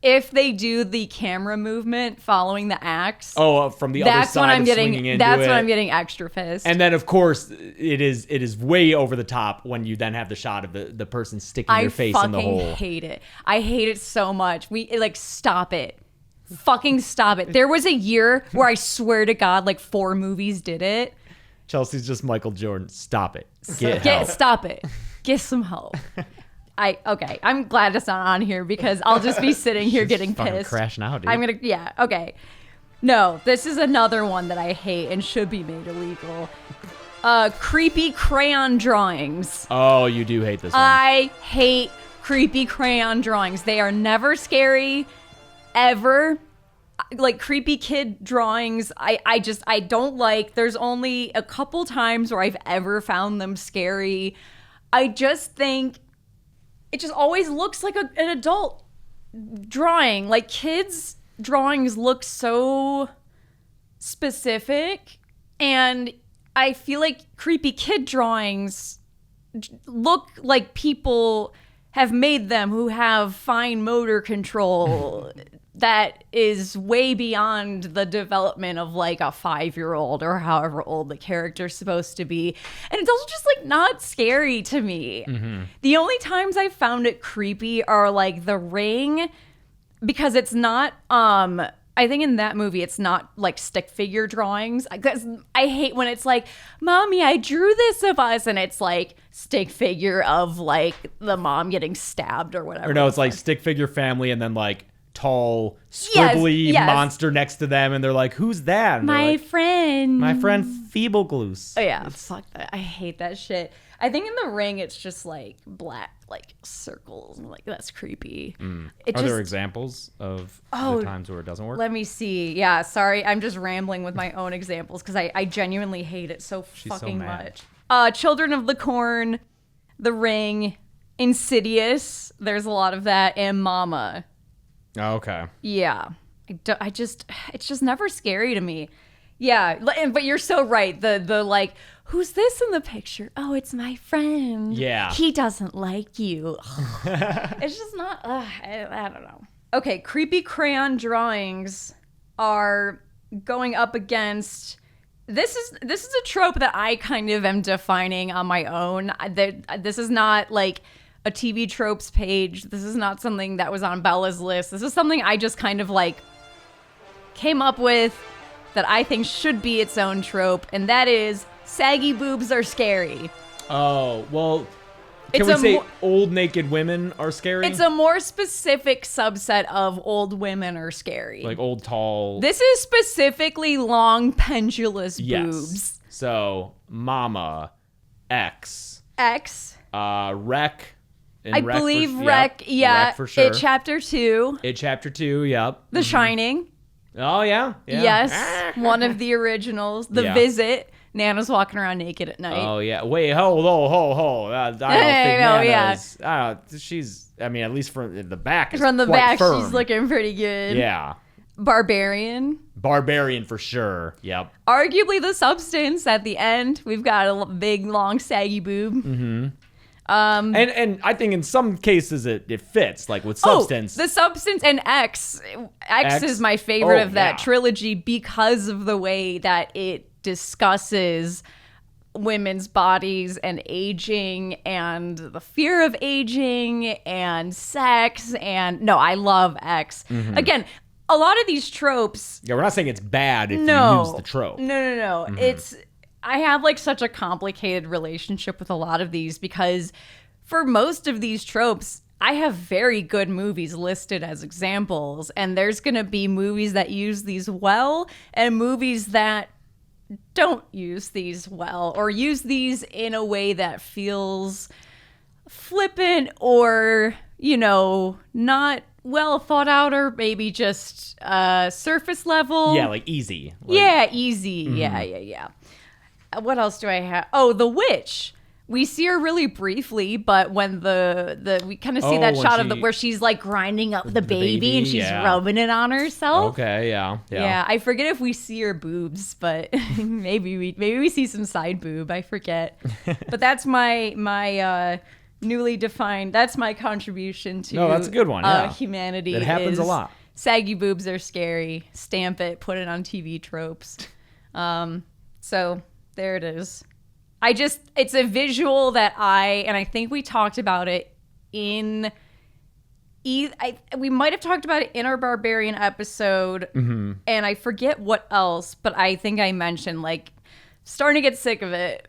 S5: if they do the camera movement following the axe,
S6: from the other side of swinging into
S5: that's
S6: it.
S5: when I'm getting extra pissed.
S6: And then, of course, it is way over the top when you then have the shot of the person sticking their face in the hole.
S5: I fucking hate it. I hate it so much. Stop it. Fucking stop it. There was a year where I swear to God, like 4 movies did it.
S6: Chelsea's just Michael Jordan. Stop it. Get help.
S5: Stop it. Get some help. I'm glad it's not on here because I'll just be sitting here getting
S6: fucking
S5: pissed.
S6: crashing out, dude.
S5: Okay. No, this is another one that I hate and should be made illegal. Creepy crayon drawings.
S6: Oh, you do hate this one.
S5: I hate creepy crayon drawings. They are never scary, ever. Like creepy kid drawings, I don't like. There's only a couple times where I've ever found them scary. I just think it just always looks like an adult drawing. Like kids' drawings look so specific, and I feel like creepy kid drawings look like people have made them who have fine motor control that is way beyond the development of like a 5-year-old or however old the character's supposed to be. And it's also just like not scary to me. The only times I found it creepy are like The Ring, because it's not I think in that movie it's not like stick figure drawings. I hate when it's like, "Mommy, I drew this of us," and it's like stick figure of like the mom getting stabbed or whatever.
S6: Or no, it's like stick figure family and then like tall, scribbly monster next to them, and they're like, "Who's that?" And
S5: my
S6: like,
S5: friend.
S6: My friend Feeblegloose.
S5: Oh yeah, fuck that. I hate that shit. I think in The Ring it's just like black, like circles, and like that's creepy.
S6: Are there examples of the times where it doesn't work?
S5: Let me see. Yeah, sorry, I'm just rambling with my own examples because I genuinely hate it so fucking
S6: mad.
S5: much. Children of the Corn, The Ring, Insidious. There's a lot of that, and Mama.
S6: Oh, okay.
S5: Yeah, it's just never scary to me. Yeah, but you're so right. The like, who's this in the picture? Oh, it's my friend.
S6: Yeah.
S5: He doesn't like you. It's just not, I don't know. Okay, creepy crayon drawings are going up against, this is a trope that I kind of am defining on my own. This is not like a TV tropes page. This is not something that was on Bella's list. This is something I just kind of like came up with that I think should be its own trope, and that is saggy boobs are scary.
S6: Oh, well, can we say old naked women are scary?
S5: It's a more specific subset of old women are scary.
S6: Like old, tall.
S5: This is specifically long, pendulous
S6: yes.
S5: boobs.
S6: So, Mama, X. Wreck.
S5: I believe Wreck, yeah.
S6: Wreck for sure.
S5: It Chapter 2.
S6: It Chapter 2, yep.
S5: The Shining.
S6: Oh, yeah.
S5: Yes, one of the originals. The Visit. Nana's walking around naked at night.
S6: Oh, yeah. Wait, hold. I don't think Nana's... she's, I mean, at least from the back is
S5: from the
S6: quite
S5: back,
S6: firm.
S5: she's looking pretty good.
S6: Yeah.
S5: Barbarian
S6: for sure. Yep.
S5: Arguably the substance at the end. We've got a big, long, saggy boob.
S6: Mm-hmm. And I think in some cases it fits, like with Substance.
S5: The Substance and X is my favorite of that trilogy because of the way that it discusses women's bodies and aging and the fear of aging and sex. And no, I love X. Mm-hmm. Again, a lot of these tropes.
S6: Yeah, we're not saying it's bad if you use the trope.
S5: No. Mm-hmm. I have like such a complicated relationship with a lot of these because for most of these tropes, I have very good movies listed as examples, and there's going to be movies that use these well and movies that don't use these well or use these in a way that feels flippant or, not well thought out or maybe just surface level.
S6: Yeah, like easy.
S5: Easy.
S6: Mm-hmm.
S5: Yeah. What else do I have? Oh, the witch. We see her really briefly, but when we kind of see that shot of where she's like grinding up the baby and she's rubbing it on herself.
S6: Okay, yeah.
S5: I forget if we see her boobs, but maybe we see some side boob. I forget. But that's my newly defined. That's my contribution to.
S6: No, that's a good one. Yeah.
S5: Humanity.
S6: It happens a lot.
S5: Saggy boobs are scary. Stamp it. Put it on TV tropes. So. There it is. It's a visual that I think we talked about it we might have talked about it in our Barbarian episode, mm-hmm. and I forget what else, but I think I mentioned like starting to get sick of it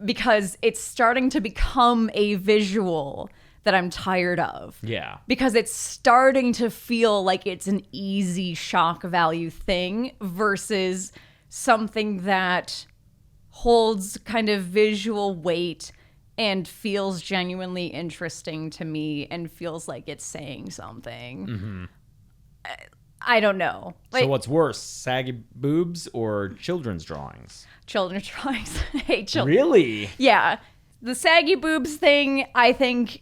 S5: because it's starting to become a visual that I'm tired of.
S6: Yeah.
S5: Because it's starting to feel like it's an easy shock value thing versus something that holds kind of visual weight and feels genuinely interesting to me and feels like it's saying something. I don't know. Like,
S6: So what's worse, saggy boobs or children's drawings?
S5: children's drawings. I hate children.
S6: Really?
S5: Yeah. The saggy boobs thing, I think,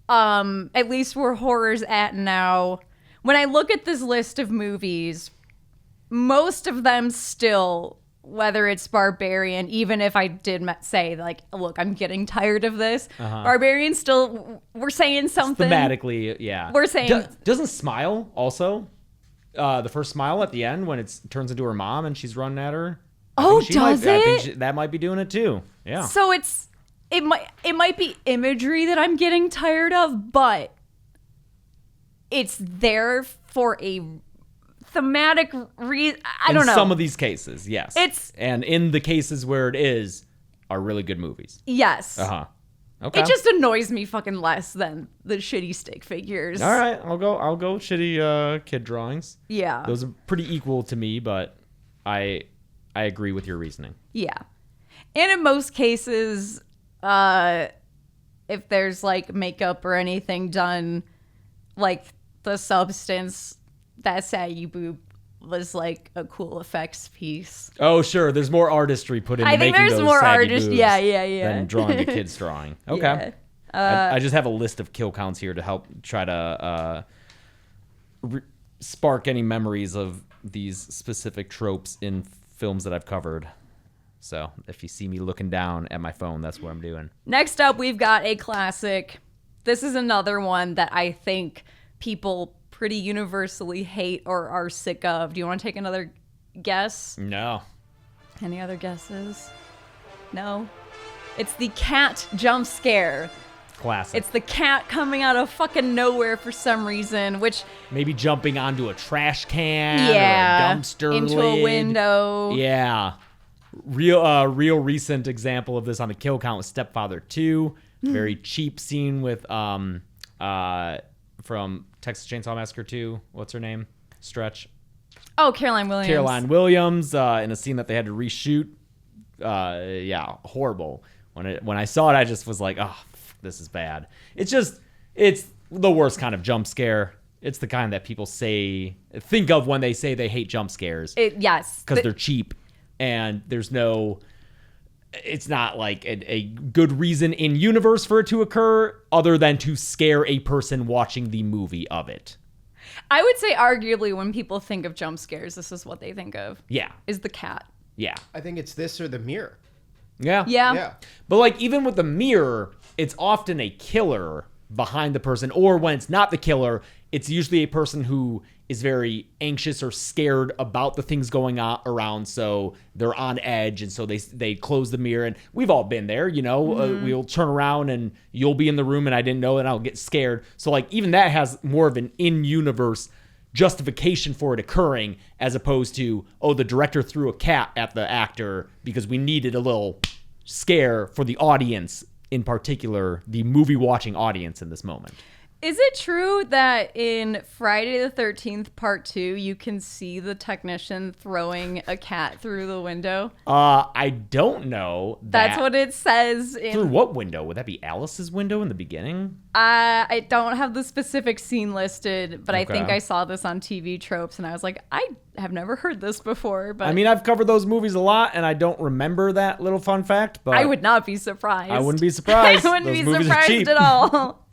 S5: at least where horror's at now. When I look at this list of movies, most of them still, whether it's Barbarian, even if I did say, like, look, I'm getting tired of this, Barbarian still, we're saying something.
S6: Thematically, yeah.
S5: We're saying...
S6: Doesn't Smile also? The first Smile at the end when it turns into her mom and she's running at her.
S5: Oh,
S6: I think that might be doing it too. Yeah.
S5: So it might be imagery that I'm getting tired of, but it's there for a thematic reason. I don't know.
S6: In some of these cases, yes.
S5: It's...
S6: And in the cases where it is, are really good movies.
S5: Yes.
S6: Okay.
S5: It just annoys me fucking less than the shitty stick figures.
S6: All right, I'll go shitty kid drawings.
S5: Yeah.
S6: Those are pretty equal to me, but I agree with your reasoning.
S5: Yeah. And in most cases, if there's like makeup or anything done, like the substance, that saggy boob was like a cool effects piece.
S6: Oh, sure. There's more artistry put into
S5: I think
S6: making
S5: there's
S6: those
S5: more
S6: saggy
S5: artist.
S6: boobs
S5: Yeah.
S6: than drawing a kid's drawing. Okay.
S5: Yeah.
S6: I just have a list of kill counts here to help try to spark any memories of these specific tropes in films that I've covered. So if you see me looking down at my phone, that's what I'm doing.
S5: Next up, we've got a classic. This is another one that I think people pretty universally hate or are sick of. Do you want to take another guess?
S6: No.
S5: Any other guesses? No? It's the cat jump scare.
S6: Classic.
S5: It's the cat coming out of fucking nowhere for some reason, which...
S6: Maybe jumping onto a trash can or a dumpster
S5: into
S6: lid.
S5: a window.
S6: Yeah. Real recent example of this on the kill count was Stepfather 2. Very cheap scene with from Texas Chainsaw Massacre 2. What's her name? Stretch.
S5: Oh, Caroline Williams.
S6: Caroline Williams in a scene that they had to reshoot. Yeah, horrible. When I saw it, I just was like, oh, this is bad. It's the worst kind of jump scare. It's the kind that people think of when they say they hate jump scares.
S5: Yes.
S6: Because they're cheap and it's not like a good reason in universe for it to occur other than to scare a person watching the movie of it.
S5: I would say arguably when people think of jump scares, this is what they think of.
S6: Yeah.
S5: Is the cat.
S6: Yeah.
S7: I think it's this or the mirror.
S6: Yeah.
S7: Yeah.
S6: But like even with the mirror, it's often a killer behind the person, or when it's not the killer, it's usually a person who is very anxious or scared about the things going on around, so they're on edge, and so they close the mirror. And we've all been there, we'll turn around and you'll be in the room and I didn't know, and I'll get scared. So like even that has more of an in-universe justification for it occurring, as opposed to, the director threw a cat at the actor because we needed a little scare for the audience, in particular the movie watching audience in this moment.
S5: Is it true that in Friday the 13th Part 2, you can see the technician throwing a cat through the window?
S6: I don't know.
S5: That's what it says.
S6: Through what window? Would that be Alice's window in the beginning?
S5: I don't have the specific scene listed, but I think
S6: Okay.
S5: I saw this on TV Tropes, and I was like, I have never heard this before. But
S6: I mean, I've covered those movies a lot, and I don't remember that little fun fact. But
S5: I would not be surprised.
S6: I wouldn't be surprised.
S5: I wouldn't
S6: Those
S5: be
S6: movies are cheap.
S5: surprised at all.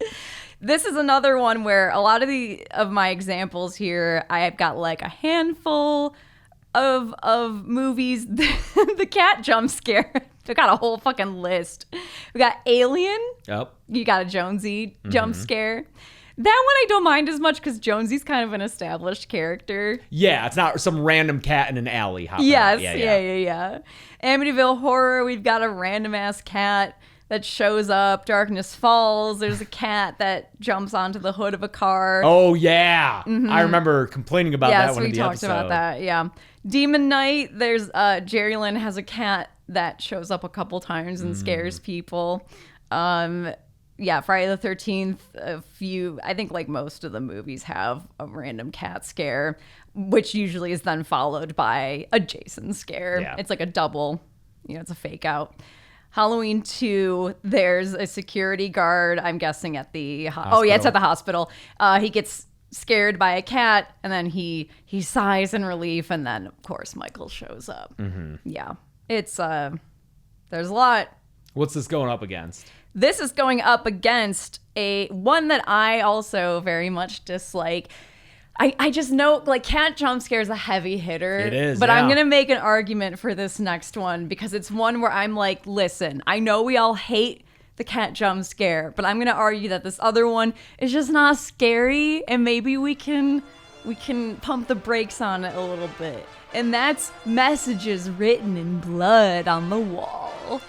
S5: This is another one where a lot of my examples here, I have got like a handful of movies. The cat jump scare. I got a whole fucking list. We got Alien.
S6: Yep.
S5: You got a Jonesy jump scare. That one I don't mind as much because Jonesy's kind of an established character.
S6: Yeah, it's not some random cat in an alley hopping.
S5: Yes,
S6: Yeah.
S5: Amityville Horror, we've got a random ass cat that shows up. Darkness Falls, there's a cat that jumps onto the hood of a car.
S6: Oh, yeah. I remember complaining about that one in the episode.
S5: Yes, we talked about that, yeah. Demon Knight, there's Jerry Lynn has a cat that shows up a couple times and scares people. Yeah, Friday the 13th, I think like most of the movies have a random cat scare, which usually is then followed by a Jason scare.
S6: Yeah.
S5: It's like a double, it's a fake out. Halloween 2, there's a security guard, I'm guessing at the...
S6: Hospital.
S5: Oh, yeah, it's at the hospital. He gets scared by a cat, and then he sighs in relief, and then, of course, Michael shows up. Mm-hmm. Yeah. It's... there's a lot.
S6: What's this going up against?
S5: This is going up against one that I also very much dislike. I just know, like, cat jump scare is a heavy hitter.
S6: It is,
S5: But
S6: yeah.
S5: I'm going to make an argument for this next one because it's one where I'm like, listen, I know we all hate the cat jump scare, but I'm going to argue that this other one is just not scary, and maybe we can pump the brakes on it a little bit. And that's messages written in blood on the wall.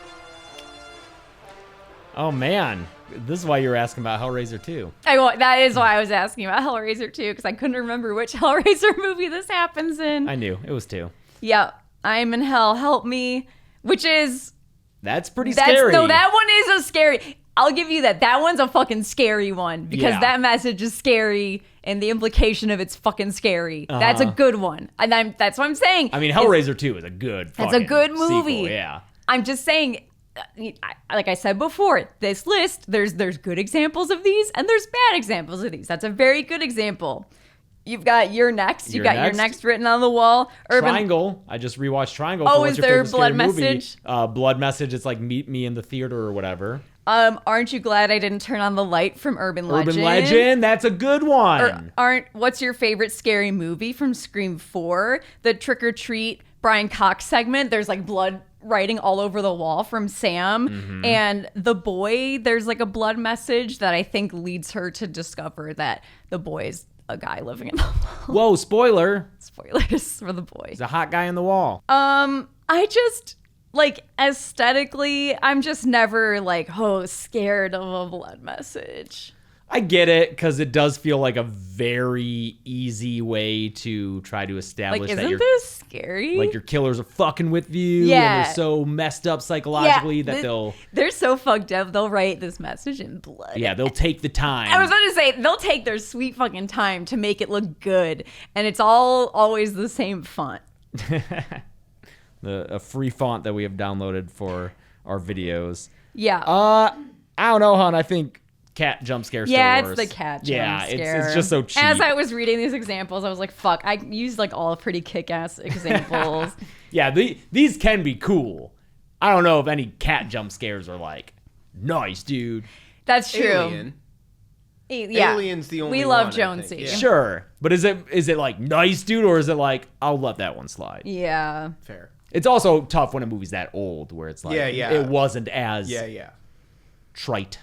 S6: Oh, man. This is why you were asking about Hellraiser 2.
S5: That is why I was asking about Hellraiser 2, because I couldn't remember which Hellraiser movie this happens in.
S6: I knew. It was 2.
S5: Yeah. I'm in hell, help me. Which is...
S6: That's pretty scary.
S5: No, that one is a scary... I'll give you that. That one's a fucking scary one, because
S6: Yeah.
S5: that message is scary, and the implication of it's fucking scary. That's a good one. And that's what I'm saying.
S6: I mean, Hellraiser 2 is a good
S5: It's a good
S6: sequel,
S5: movie.
S6: yeah.
S5: I'm just saying... Like I said before, this list, there's good examples of these and there's bad examples of these. That's a very good example. You've got You're Next. You've got You're Next written on the wall.
S6: Triangle. I just rewatched Triangle.
S5: Oh,
S6: for
S5: is
S6: What's Your
S5: there
S6: Favorite
S5: Blood
S6: Scary Movie.
S5: Message?
S6: Blood Message. It's like Meet Me in the Theater or whatever.
S5: Aren't You Glad I Didn't Turn on the Light from Urban Legend?
S6: Urban Legend. That's a good one.
S5: What's Your Favorite Scary Movie from Scream 4? The Trick or Treat Brian Cox segment. There's like blood writing all over the wall from Sam.
S6: Mm-hmm.
S5: And The Boy, there's like a blood message that I think leads her to discover that the boy is a guy living in the wall.
S6: Whoa, spoiler.
S5: Spoilers for The Boy.
S6: He's a hot guy in the wall.
S5: I just, like, aesthetically, I'm just never like, scared of a blood message.
S6: I get it, because it does feel like a very easy way to try to establish
S5: Like,
S6: that
S5: isn't
S6: you're
S5: this scary?
S6: like your killers are fucking with you.
S5: Yeah.
S6: And they're so messed up psychologically that
S5: they're so fucked up. They'll write this message in blood.
S6: they'll take the time.
S5: I was about to say they'll take their sweet fucking time to make it look good, and it's always the same font.
S6: A free font that we have downloaded for our videos.
S5: Yeah.
S6: I don't know, hon. I think cat jump scare still
S5: Yeah,
S6: worse.
S5: it's the cat jump scare.
S6: Yeah, it's just so cheap.
S5: As I was reading these examples, I was like, fuck, I used like all pretty kick-ass examples.
S6: Yeah, these can be cool. I don't know if any cat jump scares are like, nice, dude.
S5: That's true.
S7: Alien.
S5: Yeah.
S7: Alien's the only
S5: We love
S7: one, I think.
S5: Jonesy.
S7: Yeah.
S6: Sure. But is it like, nice, dude, or is it like, I'll let that one slide?
S5: Yeah.
S7: Fair.
S6: It's also tough when a movie's that old, where it's like,
S7: Yeah.
S6: it wasn't as
S7: Yeah.
S6: trite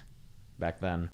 S6: back then.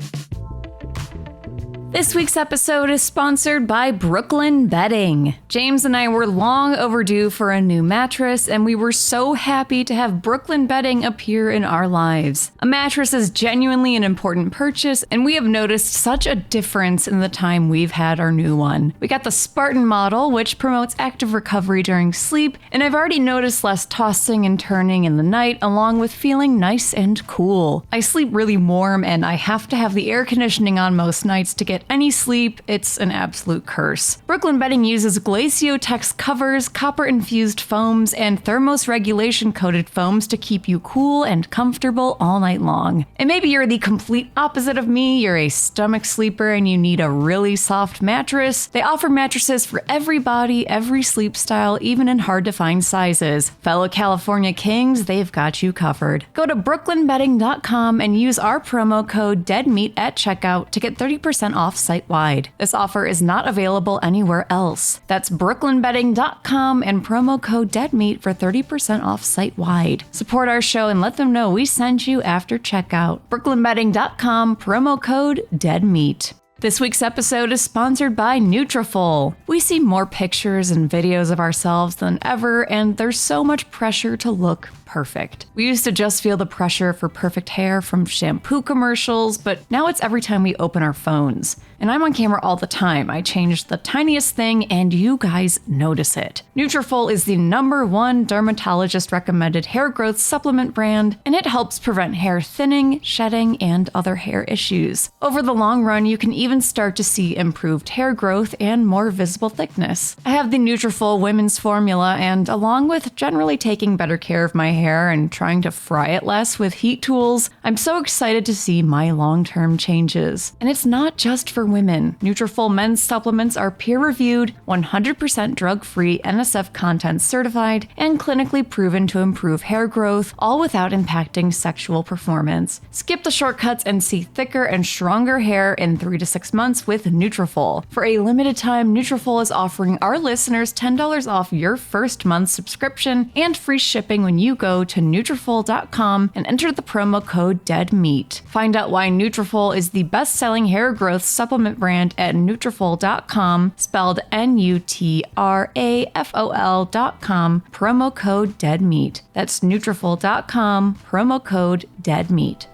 S5: This week's episode is sponsored by Brooklyn Bedding. James and I were long overdue for a new mattress, and we were so happy to have Brooklyn Bedding appear in our lives. A mattress is genuinely an important purchase, and we have noticed such a difference in the time we've had our new one. We got the Spartan model, which promotes active recovery during sleep, and I've already noticed less tossing and turning in the night, along with feeling nice and cool. I sleep really warm, and I have to have the air conditioning on most nights to get any sleep. It's an absolute curse. Brooklyn Bedding uses Glaciotex covers, copper-infused foams, and thermos regulation-coated foams to keep you cool and comfortable all night long. And maybe you're the complete opposite of me. You're a stomach sleeper and you need a really soft mattress. They offer mattresses for every body, every sleep style, even in hard-to-find sizes. Fellow California Kings, they've got you covered. Go to brooklynbedding.com and use our promo code DEADMEAT at checkout to get 30% off site-wide. This offer is not available anywhere else. That's brooklynbedding.com and promo code DEADMEAT for 30% off site-wide. Support our show and let them know we sent you after checkout. brooklynbedding.com, promo code DEADMEAT. This week's episode is sponsored by Nutrafol. We see more pictures and videos of ourselves than ever, and there's so much pressure to look perfect. We used to just feel the pressure for perfect hair from shampoo commercials, but now it's every time we open our phones. And I'm on camera all the time. I change the tiniest thing and you guys notice it. Nutrafol is the #1 dermatologist recommended hair growth supplement brand, and it helps prevent hair thinning, shedding, and other hair issues. Over the long run, you can even start to see improved hair growth and more visible thickness. I have the Nutrafol women's formula, and along with generally taking better care of my hair and trying to fry it less with heat tools, I'm so excited to see my long-term changes. And it's not just for women. Nutrafol men's supplements are peer-reviewed, 100% drug-free, NSF content certified, and clinically proven to improve hair growth, all without impacting sexual performance. Skip the shortcuts and see thicker and stronger hair in 3 to 6 months with Nutrafol. For a limited time, Nutrafol is offering our listeners $10 off your first month's subscription and free shipping when you go to Nutrafol.com and enter the promo code DEADMEAT. Find out why Nutrafol is the best-selling hair growth supplement brand at Nutrafol.com, spelled Nutrafol.com, promo code DEADMEAT. That's Nutrafol.com, promo code DEADMEAT.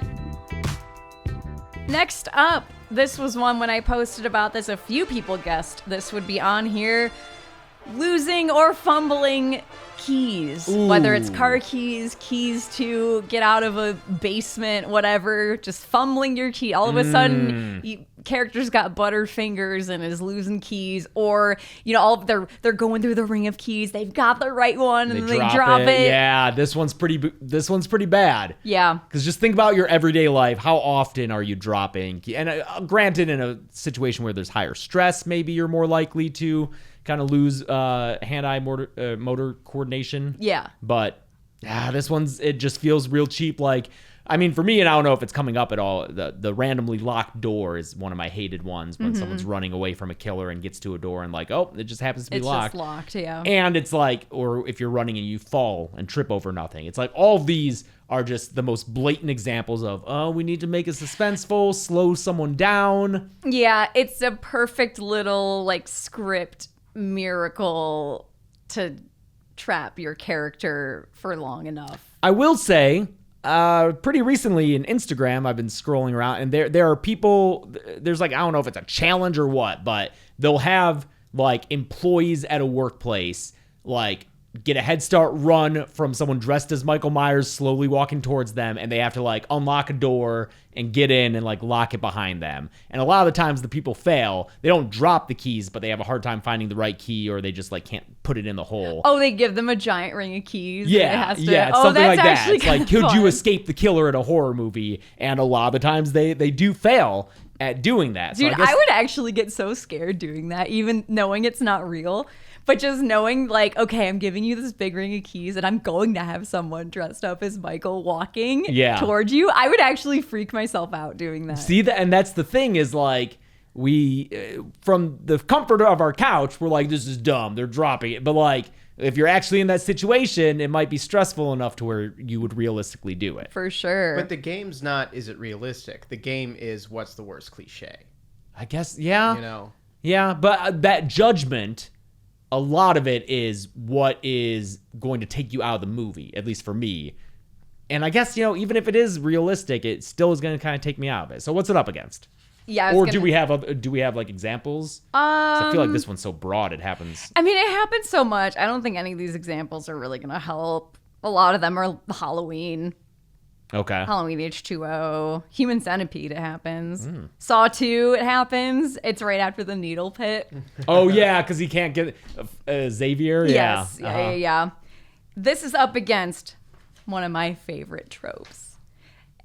S5: Next up, this was one when I posted about this, a few people guessed this would be on here. Losing or fumbling keys. Ooh. Whether it's car keys, keys to get out of a basement, whatever, just fumbling your key. All of a sudden, character's got butter fingers and is losing keys, or they're going through the ring of keys. They've got the right one and they drop it.
S6: Yeah, this one's pretty bad.
S5: Yeah,
S6: because just think about your everyday life. How often are you dropping? And granted, in a situation where there's higher stress, maybe you're more likely to kind of lose hand-eye motor coordination.
S5: Yeah.
S6: But this it just feels real cheap. Like, I mean, for me, and I don't know if it's coming up at all, the randomly locked door is one of my hated ones when someone's running away from a killer and gets to a door and like, oh, it just happens to be locked.
S5: It's just locked, yeah.
S6: And it's like, or if you're running and you fall and trip over nothing. It's like all of these are just the most blatant examples of, oh, we need to make it suspenseful, slow someone down.
S5: Yeah, it's a perfect little like script miracle to trap your character for long enough.
S6: I will say, pretty recently in Instagram, I've been scrolling around, and there are people, there's like, I don't know if it's a challenge or what, but they'll have like employees at a workplace like get a head start run from someone dressed as Michael Myers slowly walking towards them, and they have to like unlock a door and get in and like lock it behind them. And a lot of the times the people fail. They don't drop the keys, but they have a hard time finding the right key, or they just like can't put it in the hole.
S5: Oh, they give them a giant ring of keys.
S6: Yeah, it's something like that. It's like, could you escape the killer in a horror movie? And a lot of the times they do fail at doing that.
S5: Dude, I would actually get so scared doing that, even knowing it's not real. But just knowing, like, okay, I'm giving you this big ring of keys and I'm going to have someone dressed up as Michael walking towards you, I would actually freak myself out doing that.
S6: See, and that's the thing is, like, we, from the comfort of our couch, we're like, this is dumb. They're dropping it. But, like, if you're actually in that situation, it might be stressful enough to where you would realistically do it.
S5: For sure.
S7: But the game's not, is it realistic? The game is, what's the worst cliche?
S6: I guess, yeah.
S7: You know?
S6: Yeah, but that judgment, a lot of it is what is going to take you out of the movie, at least for me. And I guess, even if it is realistic, it still is going to kind of take me out of it. So what's it up against?
S5: Yeah.
S6: Or do we have like examples? I feel like this one's so broad, it happens.
S5: I mean, it happens so much. I don't think any of these examples are really going to help. A lot of them are Halloween.
S6: Okay.
S5: Halloween H2O. Human Centipede, it happens. Saw 2, it happens. It's right after the needle pit.
S6: Oh, yeah, because he can't get Xavier.
S5: Yes.
S6: Yeah.
S5: Yeah. This is up against one of my favorite tropes.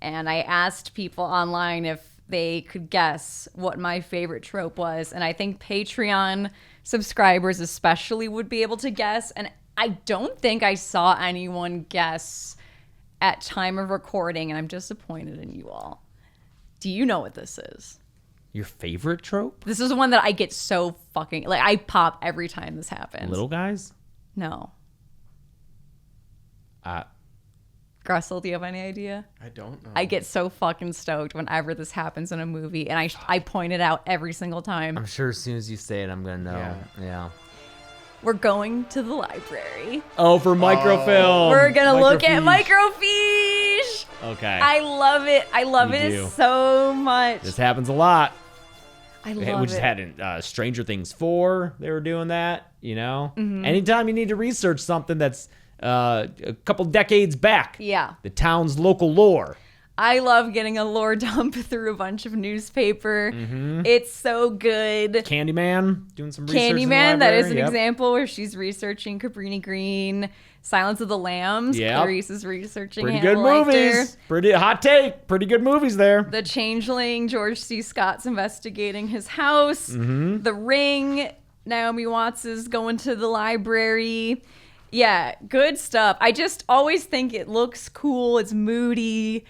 S5: And I asked people online if they could guess what my favorite trope was. And I think Patreon subscribers especially would be able to guess. And I don't think I saw anyone guess at time of recording, and I'm disappointed in you all. Do you know what this is?
S6: Your favorite trope?
S5: This is one that I get so fucking, like, I pop every time this happens.
S6: Little guys?
S5: No. Grussel, do you have any idea?
S7: I don't know.
S5: I get so fucking stoked whenever this happens in a movie, and I point it out every single time.
S6: I'm sure as soon as you say it, I'm gonna know. Yeah.
S5: We're going to the library.
S6: Oh, for microfilm.
S5: We're gonna look at microfiche.
S6: Okay.
S5: I love it. I love it so much.
S6: This happens a lot.
S5: I love
S6: We just
S5: it.
S6: had in Stranger Things 4, they were doing that, you know?
S5: Mm-hmm.
S6: Anytime you need to research something that's a couple decades back.
S5: Yeah.
S6: The town's local lore.
S5: I love getting a lore dump through a bunch of newspaper.
S6: Mm-hmm.
S5: It's so good.
S6: Candyman, doing some research in the
S5: Candyman, that is an
S6: library. Yep.
S5: example where she's researching Cabrini Green. Silence of the Lambs,
S6: Yep.
S5: Clarice is researching
S6: Pretty good
S5: Hannibal Lecter.
S6: movies. Pretty hot take. Pretty good movies there.
S5: The Changeling, George C. Scott's investigating his house.
S6: Mm-hmm.
S5: The Ring, Naomi Watts is going to the library. Yeah, good stuff. I just always think it looks cool. It's moody.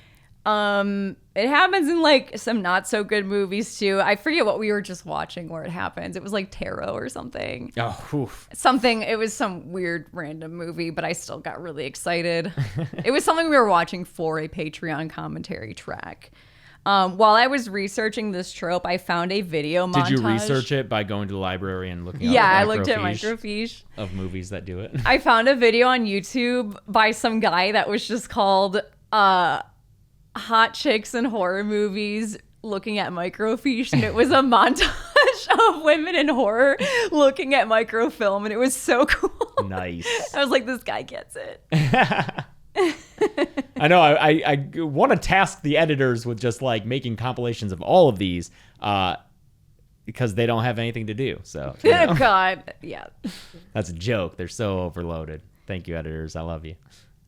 S5: It happens in like some not so good movies too. I forget what we were just watching where it happens. It was like Tarot or something.
S6: Oh, oof.
S5: It was some weird random movie, but I still got really excited. It was something we were watching for a Patreon commentary track. While I was researching this trope, I found a video montage.
S6: Did you research it by going to the library and looking
S5: Yeah,
S6: up
S5: I looked at microfiche
S6: of movies that do it?
S5: I found a video on YouTube by some guy that was just called Hot Chicks in Horror Movies Looking at Microfiche, and it was a montage of women in horror looking at microfilm, and it was so cool.
S6: Nice.
S5: I was like, this guy gets it.
S6: I know. I want to task the editors with just like making compilations of all of these because they don't have anything to do. So you know.
S5: God, yeah.
S6: That's a joke. They're so overloaded. Thank you, editors. I love you.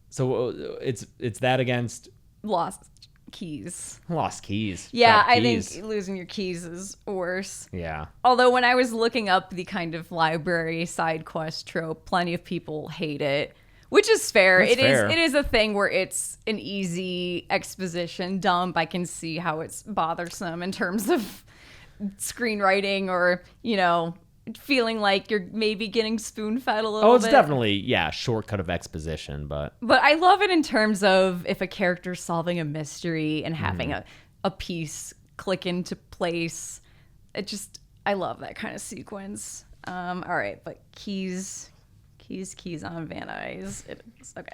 S6: So it's that against
S5: Lost keys.
S6: lost keys.
S5: Yeah,
S6: Dropped
S5: I
S6: keys.
S5: think losing your keys is worse.
S6: Yeah.
S5: Although when I was looking up the kind of library side quest trope, plenty of people hate it, which is fair.
S6: That's fair.
S5: It is a thing where it's an easy exposition dump. I can see how it's bothersome in terms of screenwriting or, you know, feeling like you're maybe getting spoon-fed a little bit.
S6: Oh, it's definitely, shortcut of exposition, but
S5: But I love it in terms of if a character's solving a mystery and having a piece click into place. I love that kind of sequence. All right, but keys on Van Nuys. It is. Okay.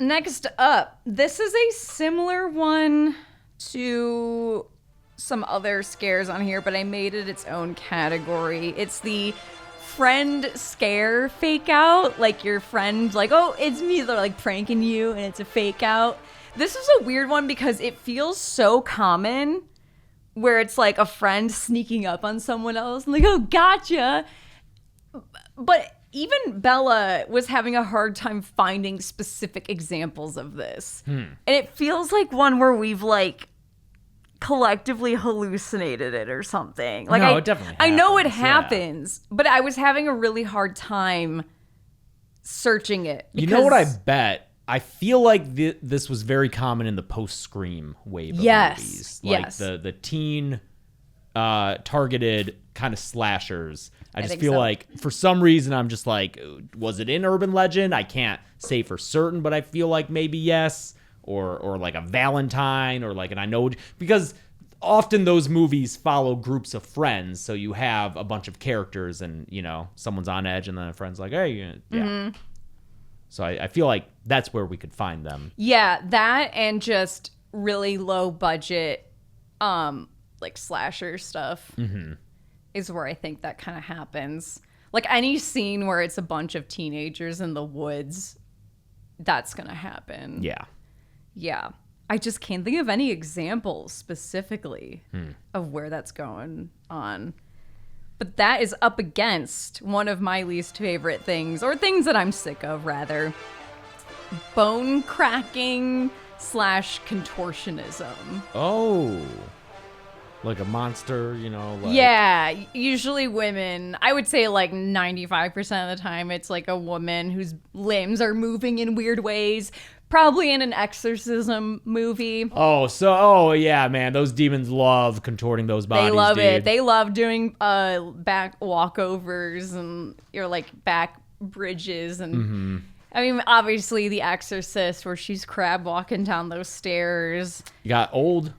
S5: Next up, this is a similar one to some other scares on here, but I made it its own category. It's the friend scare fake out. Like your friend, like, oh, it's me. They're like pranking you and it's a fake out. This is a weird one because it feels so common where it's like a friend sneaking up on someone else and like, oh, gotcha. But even Bella was having a hard time finding specific examples of this. And it feels like one where we've like collectively hallucinated it or something. Like
S6: No, it definitely
S5: I know it
S6: happens, yeah.
S5: happens, but I was having a really hard time searching it.
S6: you know what I
S5: because-
S6: bet? I feel like this was very common in the post-Scream wave of
S5: Yes,
S6: movies. Like
S5: yes.
S6: the teen targeted kind of slashers. I just
S5: think
S6: feel
S5: so.
S6: like for some reason I'm just like, was it in urban legend? I can't say for certain, but I feel like maybe yes. Or like a Valentine or like, and I know because often those movies follow groups of friends. So you have a bunch of characters and, you know, someone's on edge and then a friend's like, hey, yeah.
S5: Mm-hmm.
S6: So I feel like that's where we could find them.
S5: Yeah, that and just really low budget, like slasher stuff is where I think that kind of happens. Like any scene where it's a bunch of teenagers in the woods, that's gonna happen.
S6: Yeah.
S5: Yeah. I just can't think of any examples specifically of where that's going on. But that is up against one of my least favorite things, or things that I'm sick of, rather. Bone cracking / contortionism.
S6: Oh. Like a monster, you know? Like,
S5: Yeah, usually women. I would say like 95% of the time it's like a woman whose limbs are moving in weird ways. Probably in an exorcism movie.
S6: Oh, yeah, man. Those demons love contorting those bodies,
S5: They love
S6: dude.
S5: it. They love doing back walkovers and like back bridges and I mean obviously The Exorcist where she's crab walking down those stairs.
S6: You got old in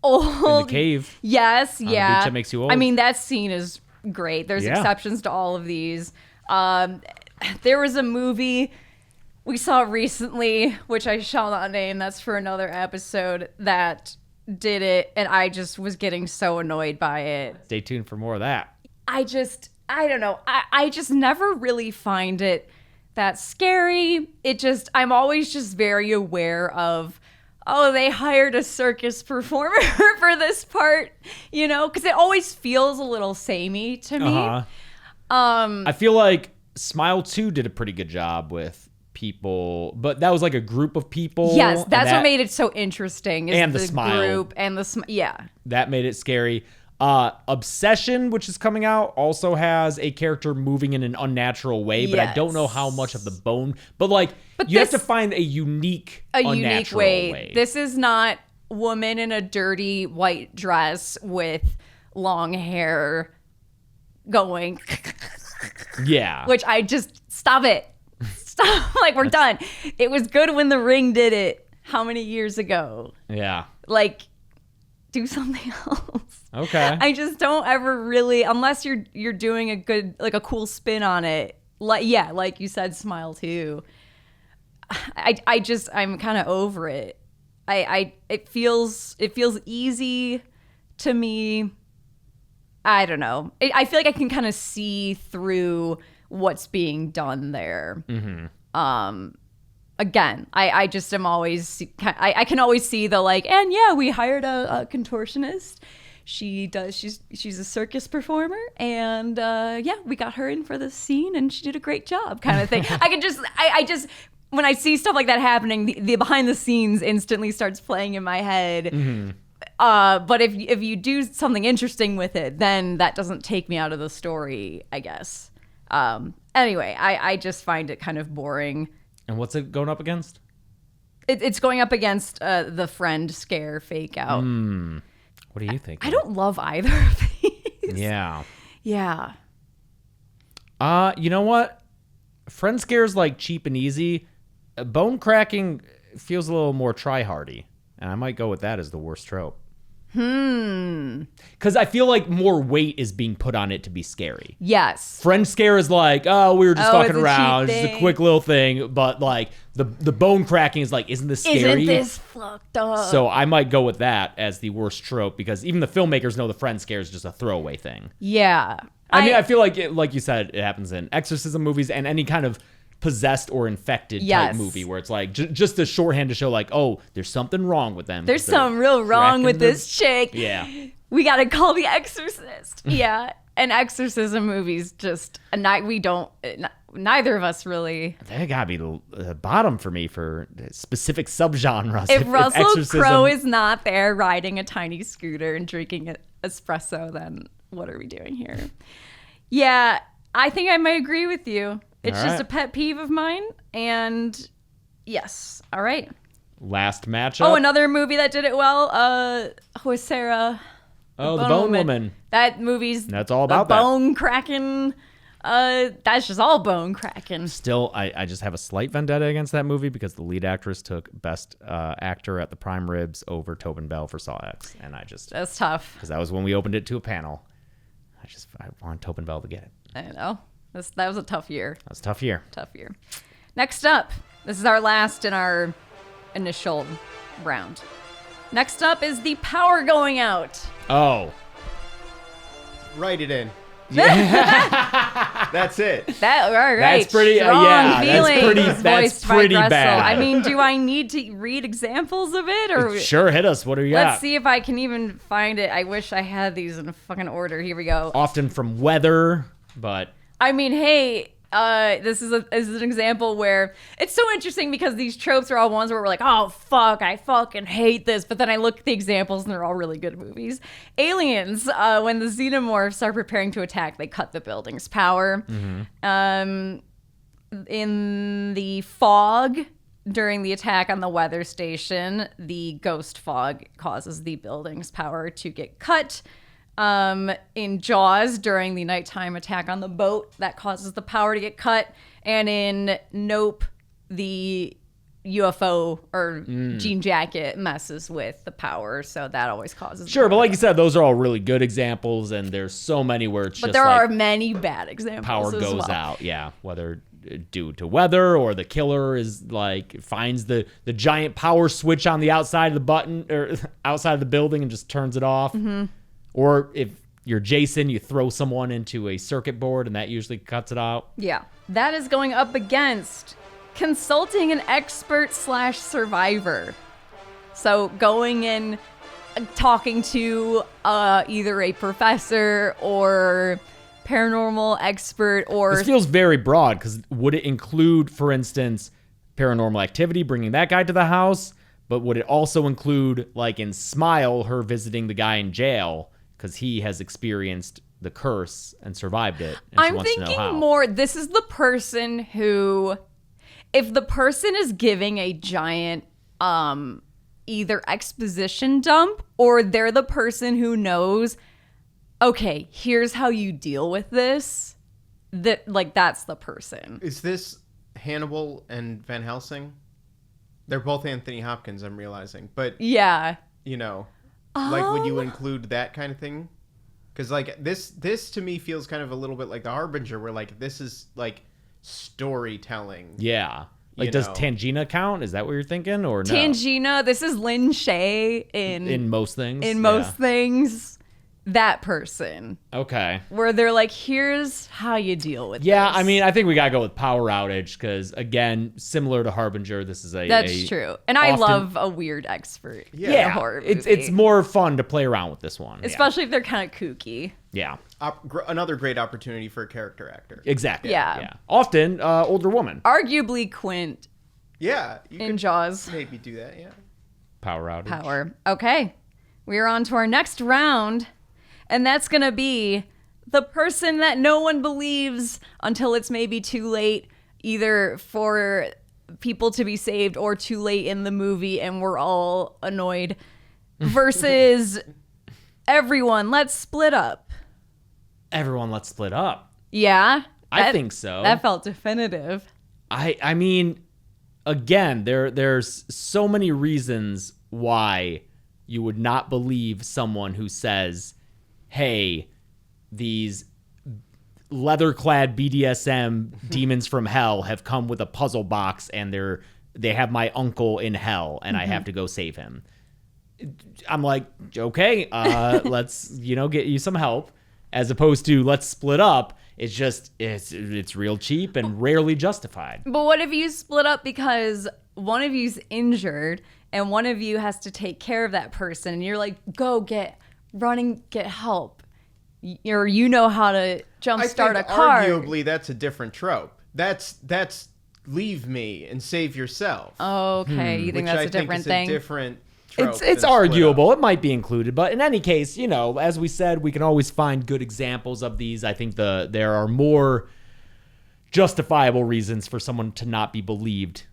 S5: Old
S6: the cave.
S5: Yes,
S6: the
S5: yeah.
S6: beach that makes you old.
S5: I mean that scene is great. There's
S6: Yeah.
S5: exceptions to all of these. There was a movie we saw recently, which I shall not name, that's for another episode, that did it, and I just was getting so annoyed by it.
S6: Stay tuned for more of that.
S5: I don't know. I just never really find it that scary. I'm always just very aware of, oh, they hired a circus performer for this part, because it always feels a little samey to me.
S6: I feel like Smile 2 did a pretty good job with people, but that was like a group of people.
S5: Yes, that's what made it so interesting. Is
S6: and the smile.
S5: Group and yeah.
S6: That made it scary. Obsession, which is coming out, also has a character moving in an unnatural way, but I don't know how much of the bone. But you have to find a unique way.
S5: This is not woman in a dirty white dress with long hair going.
S6: Yeah.
S5: Which I just stop it. Stop. We're done. It was good when The Ring did it. How many years ago?
S6: Yeah.
S5: Do something else.
S6: Okay.
S5: I just don't ever really, unless you're doing a good, a cool spin on it. Like you said, Smile 2. I'm kind of over it. It feels easy to me. I don't know. I feel like I can kind of see through what's being done there. Mm-hmm. Again, I just am always, I can always see the and yeah, we hired a contortionist. She's a circus performer, and yeah, we got her in for this scene, and she did a great job, kind of thing. I just when I see stuff like that happening, the behind the scenes instantly starts playing in my head. Mm-hmm. But if you do something interesting with it, then that doesn't take me out of the story, I guess. Anyway, I just find it kind of boring.
S6: And what's it going up against?
S5: It's going up against the friend scare fake out.
S6: What do you think?
S5: I don't love either of these.
S6: Yeah.
S5: Yeah.
S6: You know what? Friend scare's cheap and easy. Bone cracking feels a little more try-hardy. And I might go with that as the worst trope. Because I feel like more weight is being put on it to be scary.
S5: Yes.
S6: Friend scare is we were just fucking around. It's just a quick little thing. But the bone cracking is isn't this scary?
S5: Isn't this fucked up?
S6: So I might go with that as the worst trope because even the filmmakers know the friend scare is just a throwaway thing.
S5: Yeah.
S6: I mean, I feel like you said, it happens in exorcism movies and any kind of possessed or infected type movie where it's just a shorthand to show oh, there's something wrong with them.
S5: There's something real wrong with this chick.
S6: Yeah.
S5: We got to call the exorcist. Yeah. And exorcism movies neither of us really.
S6: That gotta be the bottom for me for specific subgenres.
S5: If Russell Crowe is not there riding a tiny scooter and drinking an espresso, then what are we doing here? Yeah, I think I might agree with you. It's just a pet peeve of mine. And yes. All right.
S6: Last matchup.
S5: Oh, another movie that did it well. Sarah.
S6: Oh, The Bone Woman.
S5: That movie's...
S6: That's all about
S5: bone cracking. That's just all bone cracking.
S6: Still, I just have a slight vendetta against that movie because the lead actress took Best Actor at the Prime Ribs over Tobin Bell for Saw X. And
S5: That's tough.
S6: Because that was when we opened it to a panel. I want Tobin Bell to get it.
S5: I know. That was a tough year.
S6: That was a tough year.
S5: Tough year. Next up, this is our last in our initial round. Next up is the power going out.
S6: Oh.
S7: Write it in. That's it.
S5: All right.
S6: That's pretty.
S5: Strong
S6: That's pretty bad.
S5: I mean, do I need to read examples of it, or
S6: sure? Hit us. What do you got?
S5: Let's see if I can even find it. I wish I had these in fucking order. Here we go.
S6: Often from weather, but
S5: I mean, hey. This is an example where it's so interesting because these tropes are all ones where we're like, oh, fuck, I fucking hate this. But then I look at the examples and they're all really good movies. Aliens, when the xenomorphs are preparing to attack, they cut the building's power. Mm-hmm. In the fog, during the attack on the weather station, the ghost fog causes the building's power to get cut. In Jaws, during the nighttime attack on the boat, that causes the power to get cut. And in Nope, the UFO or jean jacket messes with the power, so that always causes.
S6: Sure, but like you said, those are all really good examples, and there's so many where it's
S5: but
S6: just
S5: there are many bad examples.
S6: Power
S5: as
S6: goes
S5: well.
S6: out, yeah. Whether due to weather, or the killer is like finds the giant power switch on the outside of the button or outside of the building and just turns it off. Or if you're Jason, you throw someone into a circuit board and that usually cuts it out.
S5: Yeah. That is going up against consulting an expert / survivor. So going in, talking to either a professor or paranormal expert, or
S6: this feels very broad, because would it include, for instance, paranormal activity, bringing that guy to the house, but would it also include, like in Smile, her visiting the guy in jail because he has experienced the curse and survived it, and she
S5: I'm
S6: wants to know how.
S5: thinking more, this is the person who, if the person is giving a giant either exposition dump, or they're the person who knows, okay, here's how you deal with this, that like that's the person.
S7: Is this Hannibal and Van Helsing? They're both Anthony Hopkins, I'm realizing. But
S5: Yeah.
S7: you know, like would you include that kind of thing? Because like this to me feels kind of a little bit like The Harbinger, where like this is like storytelling.
S6: Yeah. Like,
S7: You
S6: does
S7: know.
S6: Tangina count? Is that what you're thinking, or no?
S5: Tangina, this is Lin Shaye
S6: In most things?
S5: in most things. That person.
S6: Okay.
S5: Where they're like, here's how you deal with
S6: Yeah,
S5: this.
S6: I mean, I think we gotta go with Power Outage, because again, similar to Harbinger, this is
S5: That's true. And I
S6: often-
S5: love a weird expert in a
S6: Yeah,
S5: horror
S6: it's
S5: movie.
S6: more fun to play around with this one.
S5: Especially if they're kind of kooky.
S6: Yeah.
S7: Another great opportunity for a character actor.
S6: Exactly.
S5: Yeah.
S6: Often, older woman.
S5: Arguably Quint
S7: Yeah, you
S5: in
S7: could
S5: Jaws.
S7: maybe do that. Yeah.
S6: Power Outage.
S5: Power. Okay. We are on to our next round. And that's going to be the person that no one believes until it's maybe too late, either for people to be saved or too late in the movie and we're all annoyed, versus everyone, let's split up.
S6: Everyone, let's split up.
S5: Yeah?
S6: I think so.
S5: That felt definitive.
S6: I mean, again, there's so many reasons why you would not believe someone who says, hey, these leather-clad BDSM demons from hell have come with a puzzle box and they have my uncle in hell and I have to go save him. I'm like, okay, let's, get you some help, as opposed to let's split up. It's just, it's real cheap and rarely justified.
S5: But what if you split up because one of you's injured and one of you has to take care of that person and you're like, go get help. Or you know how to jumpstart a car.
S7: Arguably, that's a different trope. That's leave me and save yourself.
S5: Okay, you think
S7: which
S5: that's
S7: I
S5: a different
S7: think is
S5: thing?
S7: a different trope.
S6: It's
S7: than
S6: arguable. It might be included, but in any case, as we said, we can always find good examples of these. I think there are more justifiable reasons for someone to not be believed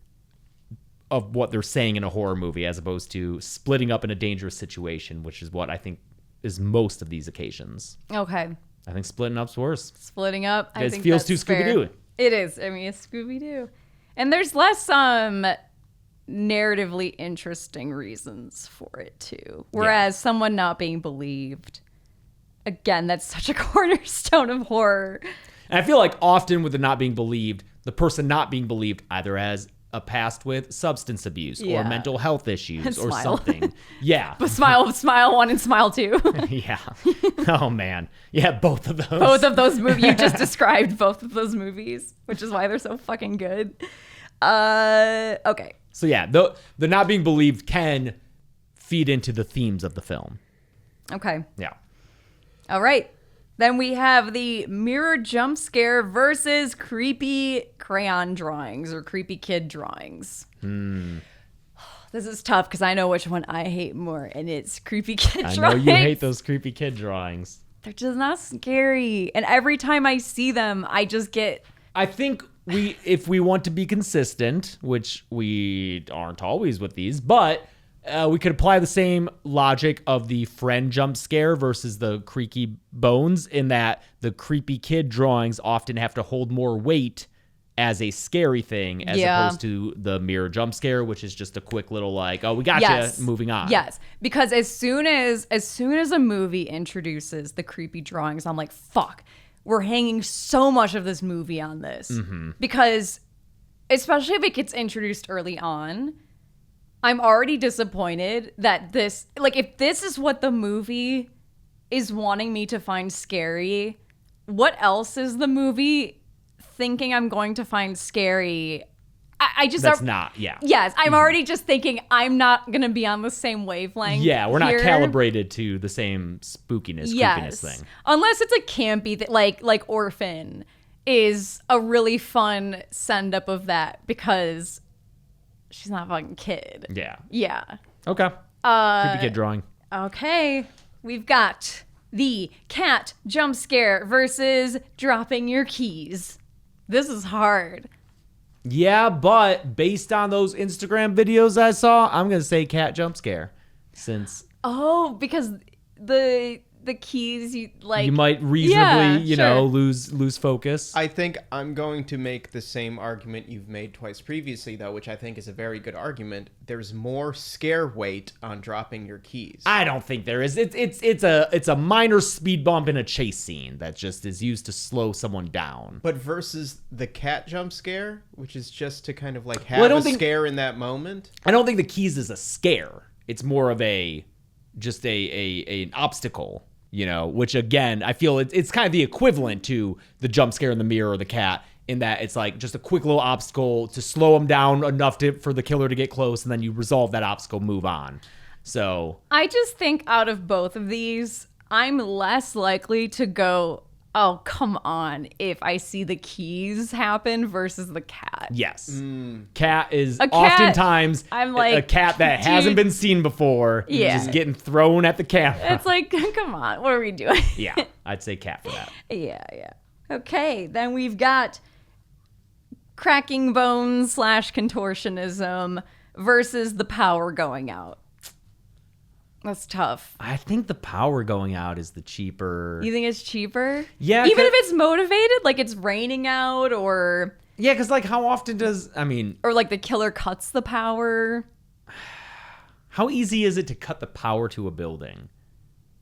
S6: of what they're saying in a horror movie, as opposed to splitting up in a dangerous situation, which is what I think is most of these occasions.
S5: Okay.
S6: I think splitting up's worse.
S5: Splitting up, I
S6: It
S5: think
S6: feels
S5: that's
S6: too
S5: fair.
S6: Scooby-Doo.
S5: It is. I mean, it's Scooby-Doo. And there's less narratively interesting reasons for it too. Whereas someone not being believed, again, that's such a cornerstone of horror.
S6: And I feel like often with the not being believed, the person not being believed either has a past with substance abuse or
S5: Yeah.
S6: mental health issues or
S5: Smile.
S6: something. Yeah.
S5: But Smile 1 and Smile 2.
S6: Yeah. Oh, man. Yeah, both of those.
S5: Both of those movies. You just described both of those movies, which is why they're so fucking good. Okay.
S6: So, yeah, the not being believed can feed into the themes of the film.
S5: Okay.
S6: Yeah.
S5: All right. Then we have the mirror jump scare versus creepy crayon drawings or creepy kid drawings. This is tough because I know which one I hate more, and it's creepy kid
S6: I
S5: drawings.
S6: know you hate those creepy kid drawings.
S5: They're just not scary. And every time I see them, I just get...
S6: I think if we want to be consistent, which we aren't always with these, but we could apply the same logic of the friend jump scare versus the creaky bones, in that the creepy kid drawings often have to hold more weight as a scary thing as opposed to the mirror jump scare, which is just a quick little like, oh, we got you, moving on.
S5: Yes, because as soon as a movie introduces the creepy drawings, I'm like, fuck. we're hanging so much of this movie on this. Because, especially if it gets introduced early on, I'm already disappointed that this, like, if this is what the movie is wanting me to find scary, what else is the movie thinking I'm going to find scary? I just
S6: That's not, yeah.
S5: Yes, I'm already just thinking I'm not gonna be on the same wavelength.
S6: Yeah, we're not
S5: here.
S6: calibrated to the same spookiness, creepiness thing.
S5: Unless it's a campy like Orphan is a really fun send up of that because she's not a fucking kid.
S6: Yeah.
S5: Yeah.
S6: Okay. Creepy kid drawing.
S5: Okay. We've got the cat jump scare versus dropping your keys. This is hard.
S6: Yeah, but based on those Instagram videos I saw, I'm gonna say cat jump scare, since
S5: Because the keys you
S6: might reasonably,
S5: sure.
S6: lose focus.
S7: I think I'm going to make the same argument you've made twice previously, though, which I think is a very good argument. There's more scare weight on dropping your keys.
S6: I don't think there is. It's a minor speed bump in a chase scene that just is used to slow someone down.
S7: But versus the cat jump scare, which is just to kind of like have a scare in that moment.
S6: I don't think the keys is a scare. It's more of an obstacle. Which again, I feel it's kind of the equivalent to the jump scare in the mirror or the cat, in that it's like just a quick little obstacle to slow them down enough for the killer to get close, and then you resolve that obstacle, move on. So
S5: I just think out of both of these, I'm less likely to go, oh, come on, if I see the keys happen versus the cat.
S6: yes, cat is
S5: cat,
S6: oftentimes
S5: I'm like,
S6: a cat that hasn't been seen before,
S5: Yeah.
S6: just getting thrown at the camera.
S5: It's like, come on, what are we doing?
S6: Yeah, I'd say cat for that.
S5: Yeah. Okay, then we've got cracking bones / contortionism versus the power going out. That's tough.
S6: I think the power going out is the cheaper.
S5: You think it's cheaper?
S6: Yeah,
S5: Even if it's motivated, like it's raining out or
S6: Yeah, because like how often
S5: or like the killer cuts the power.
S6: how easy is it to cut the power to a building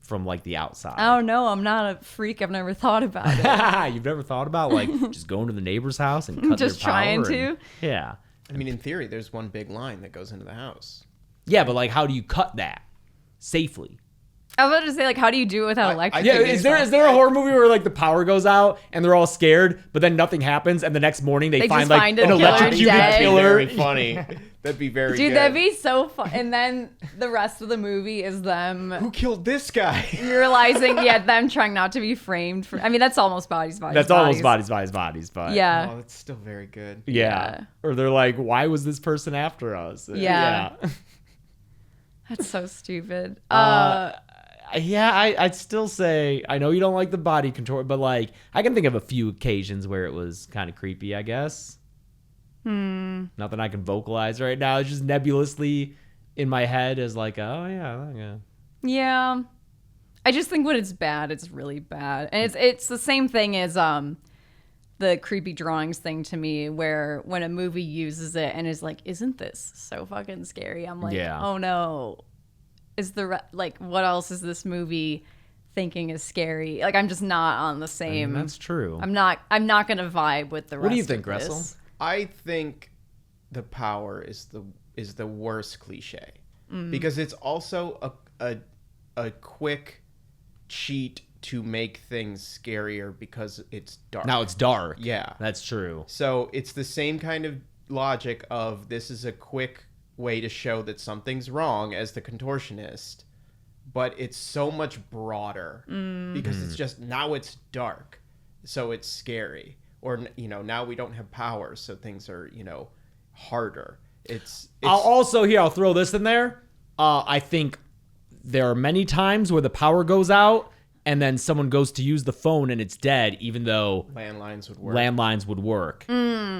S6: from like the outside?
S5: Oh no, I'm not a freak. I've never thought about it.
S6: You've never thought about like just going to the neighbor's house and cutting
S5: Just
S6: their power?
S5: trying to?
S6: Yeah.
S7: I mean, in theory, there's one big line that goes into the house.
S6: Yeah, but like how do you cut that safely?
S5: I was about to say, like, how do you do it without electric?
S6: Yeah, is there a horror movie where like the power goes out and they're all scared, but then nothing happens, and the next morning they find
S5: just
S6: like
S5: find
S6: an
S5: a killer
S6: electrocuted
S5: dead.
S6: killer?
S7: Very funny. That'd be very
S5: Dude,
S7: good.
S5: that'd be so fun. And then the rest of the movie is them
S7: Who killed this guy?
S5: realizing, them trying not to be framed. I mean, that's almost bodies.
S6: That's almost bodies, but
S5: Yeah.
S7: Oh, that's still very good.
S6: yeah. Or they're like, why was this person after us?
S5: Yeah. That's so stupid.
S6: Yeah, I'd still say, I know you don't like the body control, but like I can think of a few occasions where it was kind of creepy, I guess. Nothing I can vocalize right now. It's just nebulously in my head as like, oh yeah.
S5: Yeah. I just think when it's bad, it's really bad. And it's the same thing as the creepy drawings thing to me, where when a movie uses it and is like, isn't this so fucking scary? I'm like,
S6: Yeah.
S5: oh no. What else is this movie thinking is scary? Like, I'm just not on the same.
S6: That's true.
S5: I'm not gonna vibe with the rest.
S6: What do you think,
S5: of this.
S6: Gressel?
S7: I think the power is the worst cliche because it's also a quick cheat to make things scarier because it's dark.
S6: Now it's dark.
S7: Yeah.
S6: That's true.
S7: So it's the same kind of logic of this is a quick way to show that something's wrong as the contortionist, but it's so much broader because it's just now it's dark, so it's scary. Or now we don't have powers, so things are harder. It's
S6: I'll throw this in there. I think there are many times where the power goes out and then someone goes to use the phone and it's dead, even though
S7: landlines would work.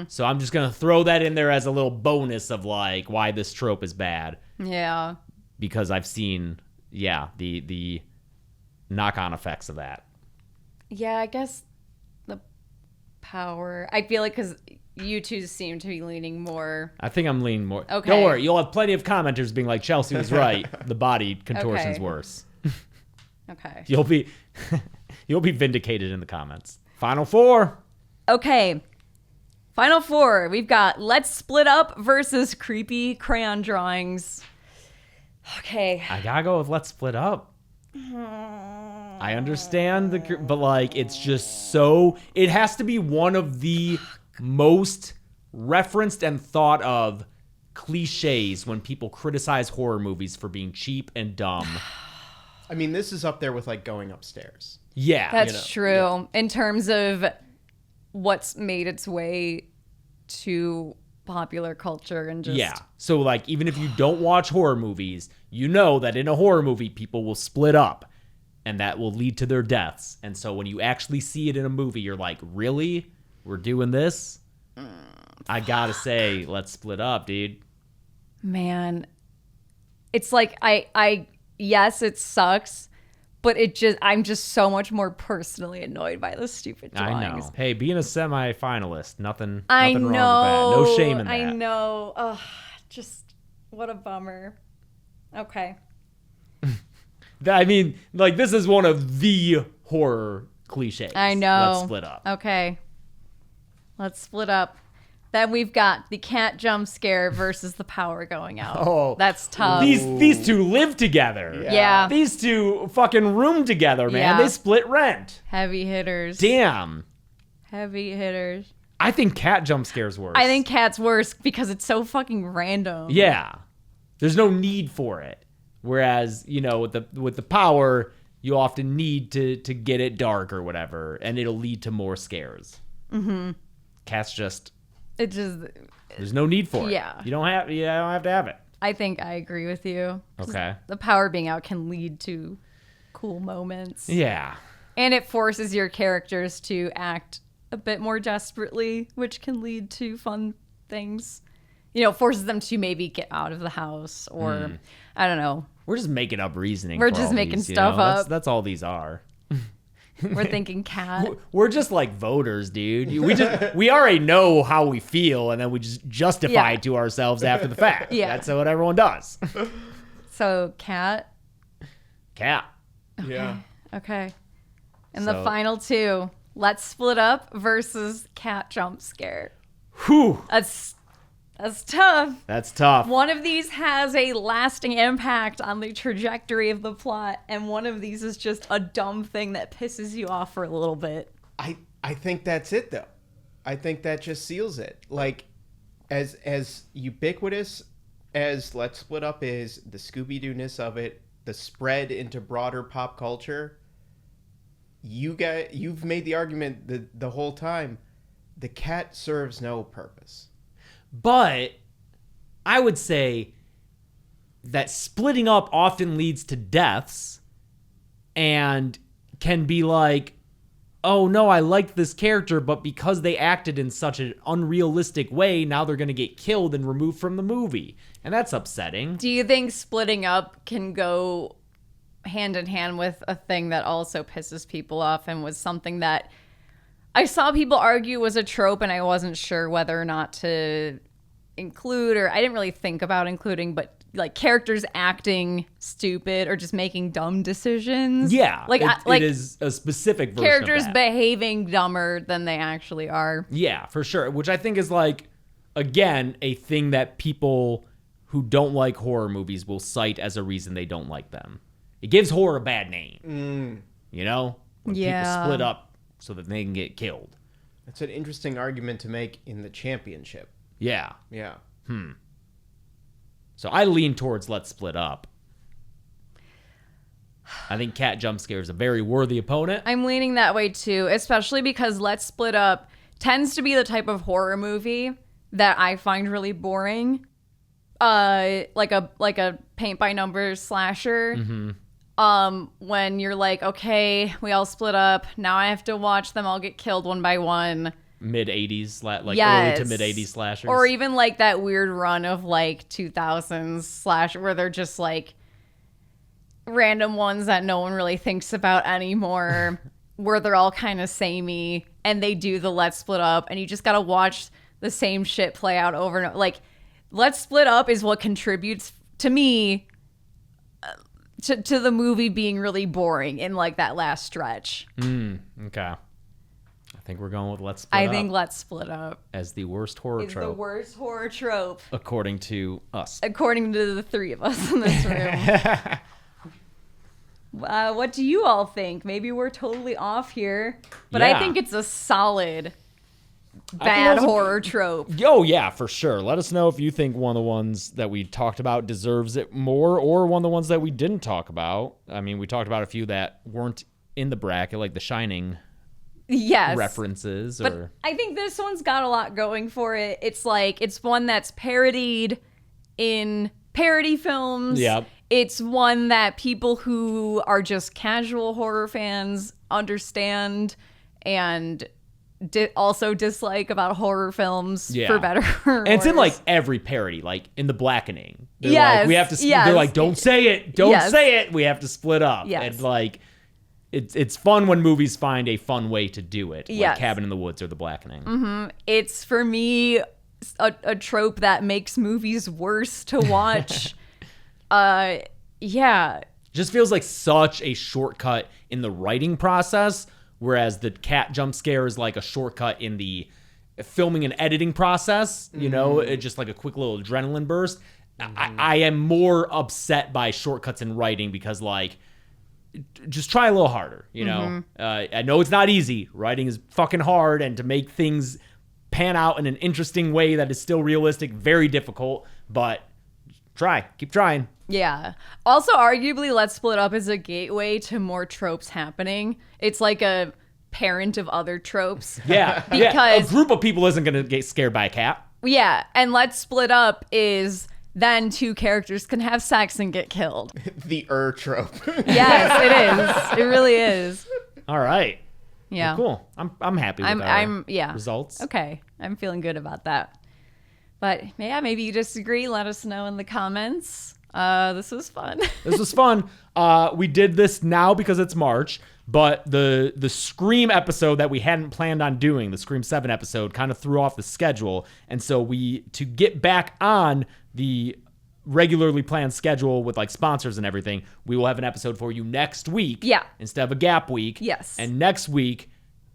S6: So I'm just gonna throw that in there as a little bonus of like why this trope is bad,
S5: Yeah.
S6: because I've seen the knock-on effects of that.
S5: Yeah, I guess the power. I feel like because you two seem to be leaning more.
S6: I think I'm leaning more.
S5: Okay.
S6: Don't worry, you'll have plenty of commenters being like, Chelsea was right. The body contortion's
S5: Okay.
S6: worse.
S5: Okay.
S6: You'll be vindicated in the comments. Final four.
S5: Okay. Final four. We've got Let's Split Up versus Creepy Crayon Drawings. Okay.
S6: I gotta go with Let's Split Up. I understand but like it's just so it has to be one of the most referenced and thought of cliches when people criticize horror movies for being cheap and dumb.
S7: I mean, this is up there with like Going Upstairs.
S6: Yeah.
S5: That's true. In terms of what's made its way to popular culture and just...
S6: Yeah. So like even if you don't watch horror movies, you know that in a horror movie people will split up and that will lead to their deaths. And so when you actually see it in a movie, you're like, really? We're doing this? I gotta say, Let's Split Up, dude.
S5: Man. It's like, yes, it sucks, but I'm just so much more personally annoyed by those stupid drawings.
S6: I know. Hey, being a semi-finalist, nothing
S5: I
S6: wrong with that.
S5: know.
S6: No shame in that.
S5: I know. Ugh, just what a bummer. Okay.
S6: I mean, like, this is one of the horror cliches.
S5: I know.
S6: Let's Split Up.
S5: Okay. Let's split up. Then we've got the cat jump scare versus the power going out.
S6: Oh,
S5: that's tough.
S6: These two live together.
S5: Yeah.
S6: These two fucking room together, man.
S5: Yeah.
S6: They split rent.
S5: Heavy hitters.
S6: Damn.
S5: Heavy hitters.
S6: I think cat jump scares worse.
S5: I think cat's worse because it's so fucking random.
S6: Yeah. There's no need for it. Whereas, you know, with the power, you often need to get it dark or whatever, and it'll lead to more scares. Mm-hmm. Cats just...
S5: It just...
S6: There's no need for it.
S5: Yeah.
S6: You don't have to have it.
S5: I think I agree with you.
S6: Okay.
S5: The power being out can lead to cool moments.
S6: Yeah.
S5: And it forces your characters to act a bit more desperately, which can lead to fun things. You know, forces them to maybe get out of the house or, I don't know.
S6: We're just making up reasoning.
S5: We're
S6: for
S5: just
S6: all
S5: making
S6: these,
S5: stuff up.
S6: That's all these are.
S5: We're thinking cat.
S6: We're just like voters, dude. We already know how we feel, and then we just justify it to ourselves after the fact.
S5: Yeah.
S6: That's what everyone does.
S5: So cat.
S6: Cat.
S7: Yeah.
S5: Okay. And
S6: So-
S5: the final two. Let's Split Up versus cat jump scare.
S6: Whew.
S5: That's tough.
S6: That's tough.
S5: One of these has a lasting impact on the trajectory of the plot, and one of these is just a dumb thing that pisses you off for a little bit.
S7: I think that's it though. I think that just seals it. Like as ubiquitous as Let's Split Up is, the Scooby-Doo-ness of it, the spread into broader pop culture, you've made the argument the whole time. The cat serves no purpose.
S6: But I would say that splitting up often leads to deaths and can be like, oh no, I liked this character, but because they acted in such an unrealistic way, now they're going to get killed and removed from the movie. And that's upsetting.
S5: Do you think splitting up can go hand in hand with a thing that also pisses people off and was something that I saw people argue was a trope, and I wasn't sure whether or not to include, or I didn't really think about including, but like characters acting stupid or just making dumb decisions.
S6: Yeah,
S5: like
S6: it is a specific version
S5: characters
S6: of that.
S5: behaving dumber than they actually are.
S6: Yeah, for sure. Which I think is like, again, a thing that people who don't like horror movies will cite as a reason they don't like them. It gives horror a bad name. You know? When people split up so that they can get killed.
S7: It's an interesting argument to make in the championship.
S6: Yeah.
S7: Yeah.
S6: So I lean towards Let's Split Up. I think cat jump scare is a very worthy opponent.
S5: I'm leaning that way too, especially because Let's Split Up tends to be the type of horror movie that I find really boring. Like a paint by numbers slasher. When you're like, okay, we all split up. Now I have to watch them all get killed one by one.
S6: Mid-80s, like
S5: Yes.
S6: early to mid-80s slashers.
S5: Or even like that weird run of like 2000s slasher where they're just like random ones that no one really thinks about anymore, where they're all kind of samey, and they do the Let's Split Up, and you just gotta watch the same shit play out over and over. Like, Let's Split Up is what contributes to me to the movie being really boring in like that last stretch.
S6: Okay. think we're going with Let's Split Up
S5: I think Let's Split Up
S6: as the worst horror
S5: is the
S6: trope,
S5: worst horror trope,
S6: according to us.
S5: according to the three of us in this room. What do you all think? Maybe we're totally off here, but I
S6: Yeah.
S5: think it's a solid
S6: think
S5: bad
S6: that's a-
S5: horror trope.
S6: Oh, yeah, for sure. Let us know if you think one of the ones that we talked about deserves it more, or one of the ones that we didn't talk about. I mean, we talked about a few that weren't in the bracket, like the Shining
S5: Yes.
S6: references.
S5: But
S6: Or
S5: I think this one's got a lot going for it. It's like, it's one that's parodied in parody films.
S6: Yep.
S5: It's one that people who are just casual horror fans understand and also dislike about horror films,
S6: Yeah.
S5: for better or
S6: and it's in
S5: worse.
S6: like every parody, like in the Blackening. They're
S5: Yes,
S6: like, we have to.
S5: yes.
S6: They're like, don't say it, don't
S5: Yes.
S6: say it. We have to split up.
S5: Yes.
S6: And like, it's fun when movies find a fun way to do it, like
S5: Yes.
S6: Cabin in the Woods or The Blackening.
S5: It's, for me, a trope that makes movies worse to watch. Yeah.
S6: Just feels like such a shortcut in the writing process, whereas the cat jump scare is like a shortcut in the filming and editing process. You know, it's just like a quick little adrenaline burst. I am more upset by shortcuts in writing because, like, just try a little harder, you know? I know it's not easy. Writing is fucking hard, and to make things pan out in an interesting way that is still realistic, very difficult, but keep trying.
S5: Yeah. Also, arguably, Let's Split Up is a gateway to more tropes happening. It's like a parent of other tropes.
S6: Yeah,
S5: Because-
S6: a group of people isn't going to get scared by a cat.
S5: Yeah. And Let's Split Up is then two characters can have sex and get killed.
S7: The trope.
S5: Yes, it is. It really is.
S6: All right.
S5: Yeah.
S6: Cool. I'm happy with our
S5: yeah.
S6: results.
S5: Okay. I'm feeling good about that. But yeah, maybe you disagree. Let us know in the comments. This was fun.
S6: This was fun. We did this now because it's March, but the Scream episode that we hadn't planned on doing, the Scream 7 episode, kind of threw off the schedule. And so to get back on the regularly planned schedule with like sponsors and everything, we will have an episode for you next week.
S5: Yeah.
S6: Instead of a gap week.
S5: Yes.
S6: And next week,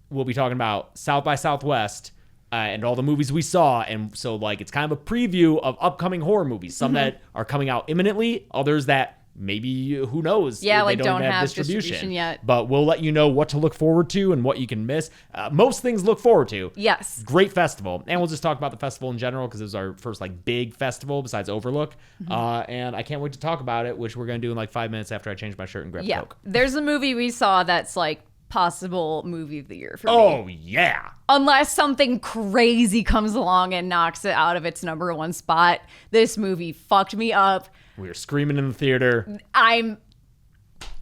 S6: we'll be talking about South by Southwest and all the movies we saw. And so, like, it's kind of a preview of upcoming horror movies. Some that are coming out imminently, others that maybe, who knows?
S5: Yeah,
S6: they
S5: like don't have distribution yet.
S6: But we'll let you know what to look forward to and what you can miss. Most things look forward to.
S5: Yes.
S6: Great festival. And we'll just talk about the festival in general because it was our first, like, big festival besides Overlook. And I can't wait to talk about it, which we're going to do in, like, 5 minutes after I change my shirt and grab a
S5: Yeah.
S6: Coke.
S5: There's a movie we saw that's like possible movie of the year for me.
S6: Oh, yeah.
S5: Unless something crazy comes along and knocks it out of its number one spot. This movie fucked me up.
S6: We were screaming in the theater.
S5: I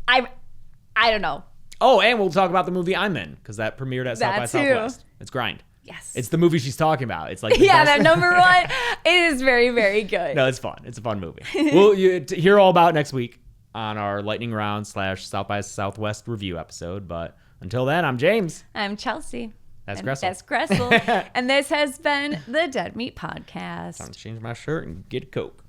S5: don't know.
S6: Oh, and we'll talk about the movie I'm in because that premiered at South by
S5: That too.
S6: Southwest. It's Grind.
S5: Yes.
S6: It's the movie she's talking about. It's like the
S5: Yeah,
S6: best-
S5: that number one. It is very, very good.
S6: No, it's fun. It's a fun movie. We'll hear all about it next week on our Lightning Round / South by Southwest review episode. But until then, I'm James.
S5: I'm Chelsea.
S6: That's
S5: And
S6: Gressel.
S5: That's Gressel. And this has been the Dead Meat Podcast.
S6: Time to change my shirt and get a Coke.